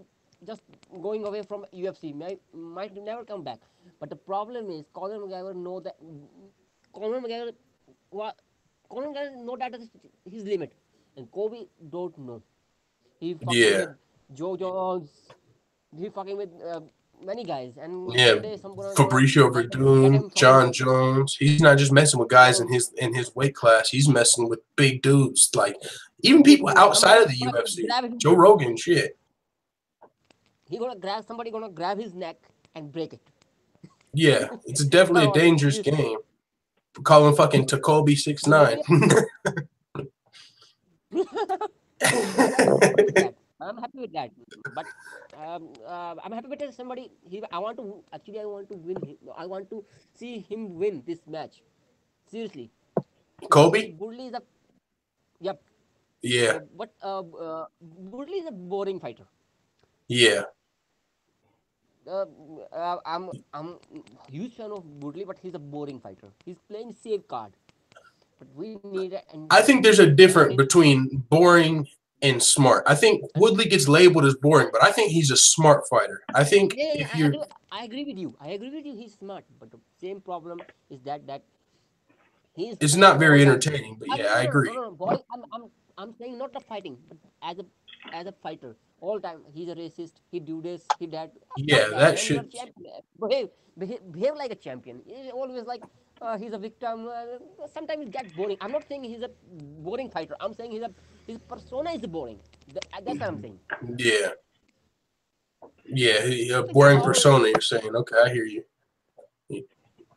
just going away from UFC. Might never come back. But the problem is Conor McGregor know that Conor McGregor, Conor McGregor know that is his limit, and Kobe don't know. He fucking
Yeah.
with Joe Jones. He fucking with many guys, and
Yeah.
one day someone
Fabricio
get
Verdun,
him fucking
John
with.
Jones. He's not just messing with guys in his weight class. He's messing with big dudes, like even
Big
people
dude.
outside of the
Gonna
UFC.
grab him.
Joe Rogan, shit.
He gonna grab somebody. Gonna grab his neck and break it.
Yeah, it's definitely a
Oh,
dangerous
seriously.
game. Call him fucking Takobi 6'9".
I'm happy with that. But I'm happy with that somebody. I want to actually. I want to win. I want to see him win this match. Seriously, because
Kobe?
Woodley is a yep.
Yeah,
But Woodley is a boring fighter.
yeah.
I'm a huge fan of Woodley, but he's a boring fighter. He's playing safe card. But we need it, and
I think there's a
everyone
difference
needs.
between boring and smart. I think Woodley gets labeled as boring, but I think he's a smart fighter. I think
Yeah,
if you're,
I agree with you. I agree with you. He's smart, but the same problem is that he's
it's
fighting
not
all
very
time.
entertaining. But
I
yeah,
mean,
I agree.
no, boy. I'm saying not the fighting, but as a fighter, all time he's a racist. He do this, he that.
Yeah,
Fuck that,
that
man. You're a
shit.
champion. Behave like a champion. He's always like he's a victim. Sometimes it gets boring. I'm not saying he's a boring fighter. I'm saying his persona is boring. That's what I'm saying.
Yeah, yeah. A
It's
boring
how
persona. You're saying, okay, I hear you.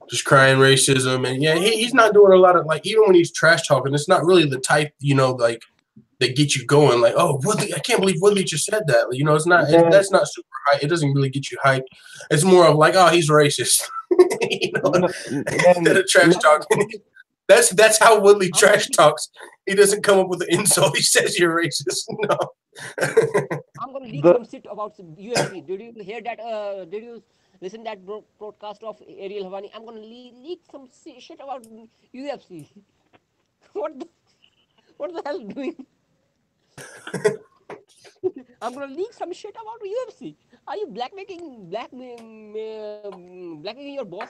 Just crying racism, and yeah, he's not doing a lot of like even when he's trash talking, it's not really the type like that get you going. Like, oh, Woodley, I can't believe Woodley just said that. It's not. That's not super high. It doesn't really get you hyped. It's more of like, oh, he's racist. Instead of trash talking. That's how Woodley
I'm gonna
trash talks. He doesn't come up with an insult. He says you're racist. No.
I'm gonna leak some shit about UFC. Did you hear that? Did you listen that broadcast of Ariel Havani? I'm gonna leak some shit about UFC. what the what the hell doing? I'm gonna leak some shit about UFC. Are you blackmailing your boss?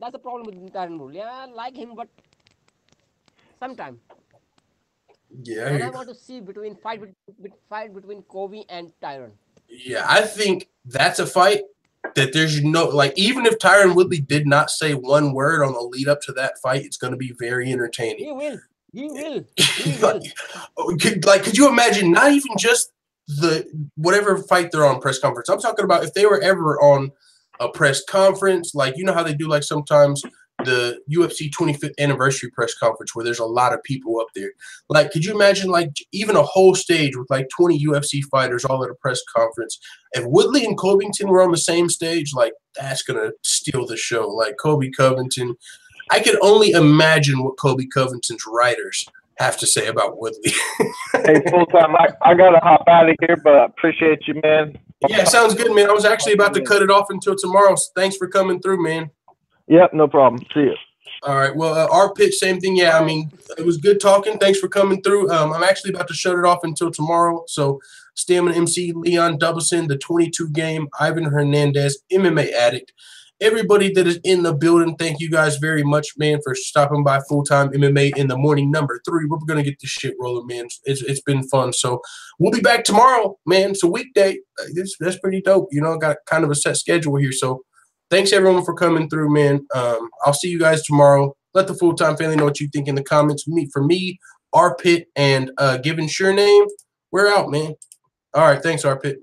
That's a problem with Darren Bull. Yeah, I like him, but sometime.
Yeah.
And I want to see fight between Kobe and Tyron.
Yeah, I think that's a fight that there's no like even if Tyron Woodley did not say one word on the lead up to that fight, it's going to be very entertaining.
He will. He will. He will.
Could you imagine not even just the whatever fight they're on press conference? I'm talking about if they were ever on a press conference, like you know how they do like sometimes the UFC 25th anniversary press conference where there's a lot of people up there. Like, could you imagine like even a whole stage with like 20 UFC fighters all at a press conference? If Woodley and Covington were on the same stage, like that's gonna steal the show. Like Kobe Covington, I can only imagine what Kobe Covington's writers have to say about Woodley.
Hey, full time, I gotta hop out of here, but I appreciate you, man.
Yeah, sounds good, man. I was actually about to cut it off until tomorrow. So thanks for coming through, man.
Yep, no problem. See you.
All right. Well, our pitch, same thing. Yeah, I mean, it was good talking. Thanks for coming through. I'm actually about to shut it off until tomorrow. So, Stamina MC, Leon Doubleson, the 22 game, Ivan Hernandez, MMA Addict. Everybody that is in the building, thank you guys very much, man, for stopping by Full-Time MMA in the morning number 3. We're going to get this shit rolling, man. It's been fun. So, we'll be back tomorrow, man. It's a weekday. That's pretty dope. Got kind of a set schedule here. So, thanks, everyone, for coming through, man. I'll see you guys tomorrow. Let the Full-Time family know what you think in the comments. For me, R-Pit, and Given Sure Name, we're out, man. All right. Thanks, R-Pit.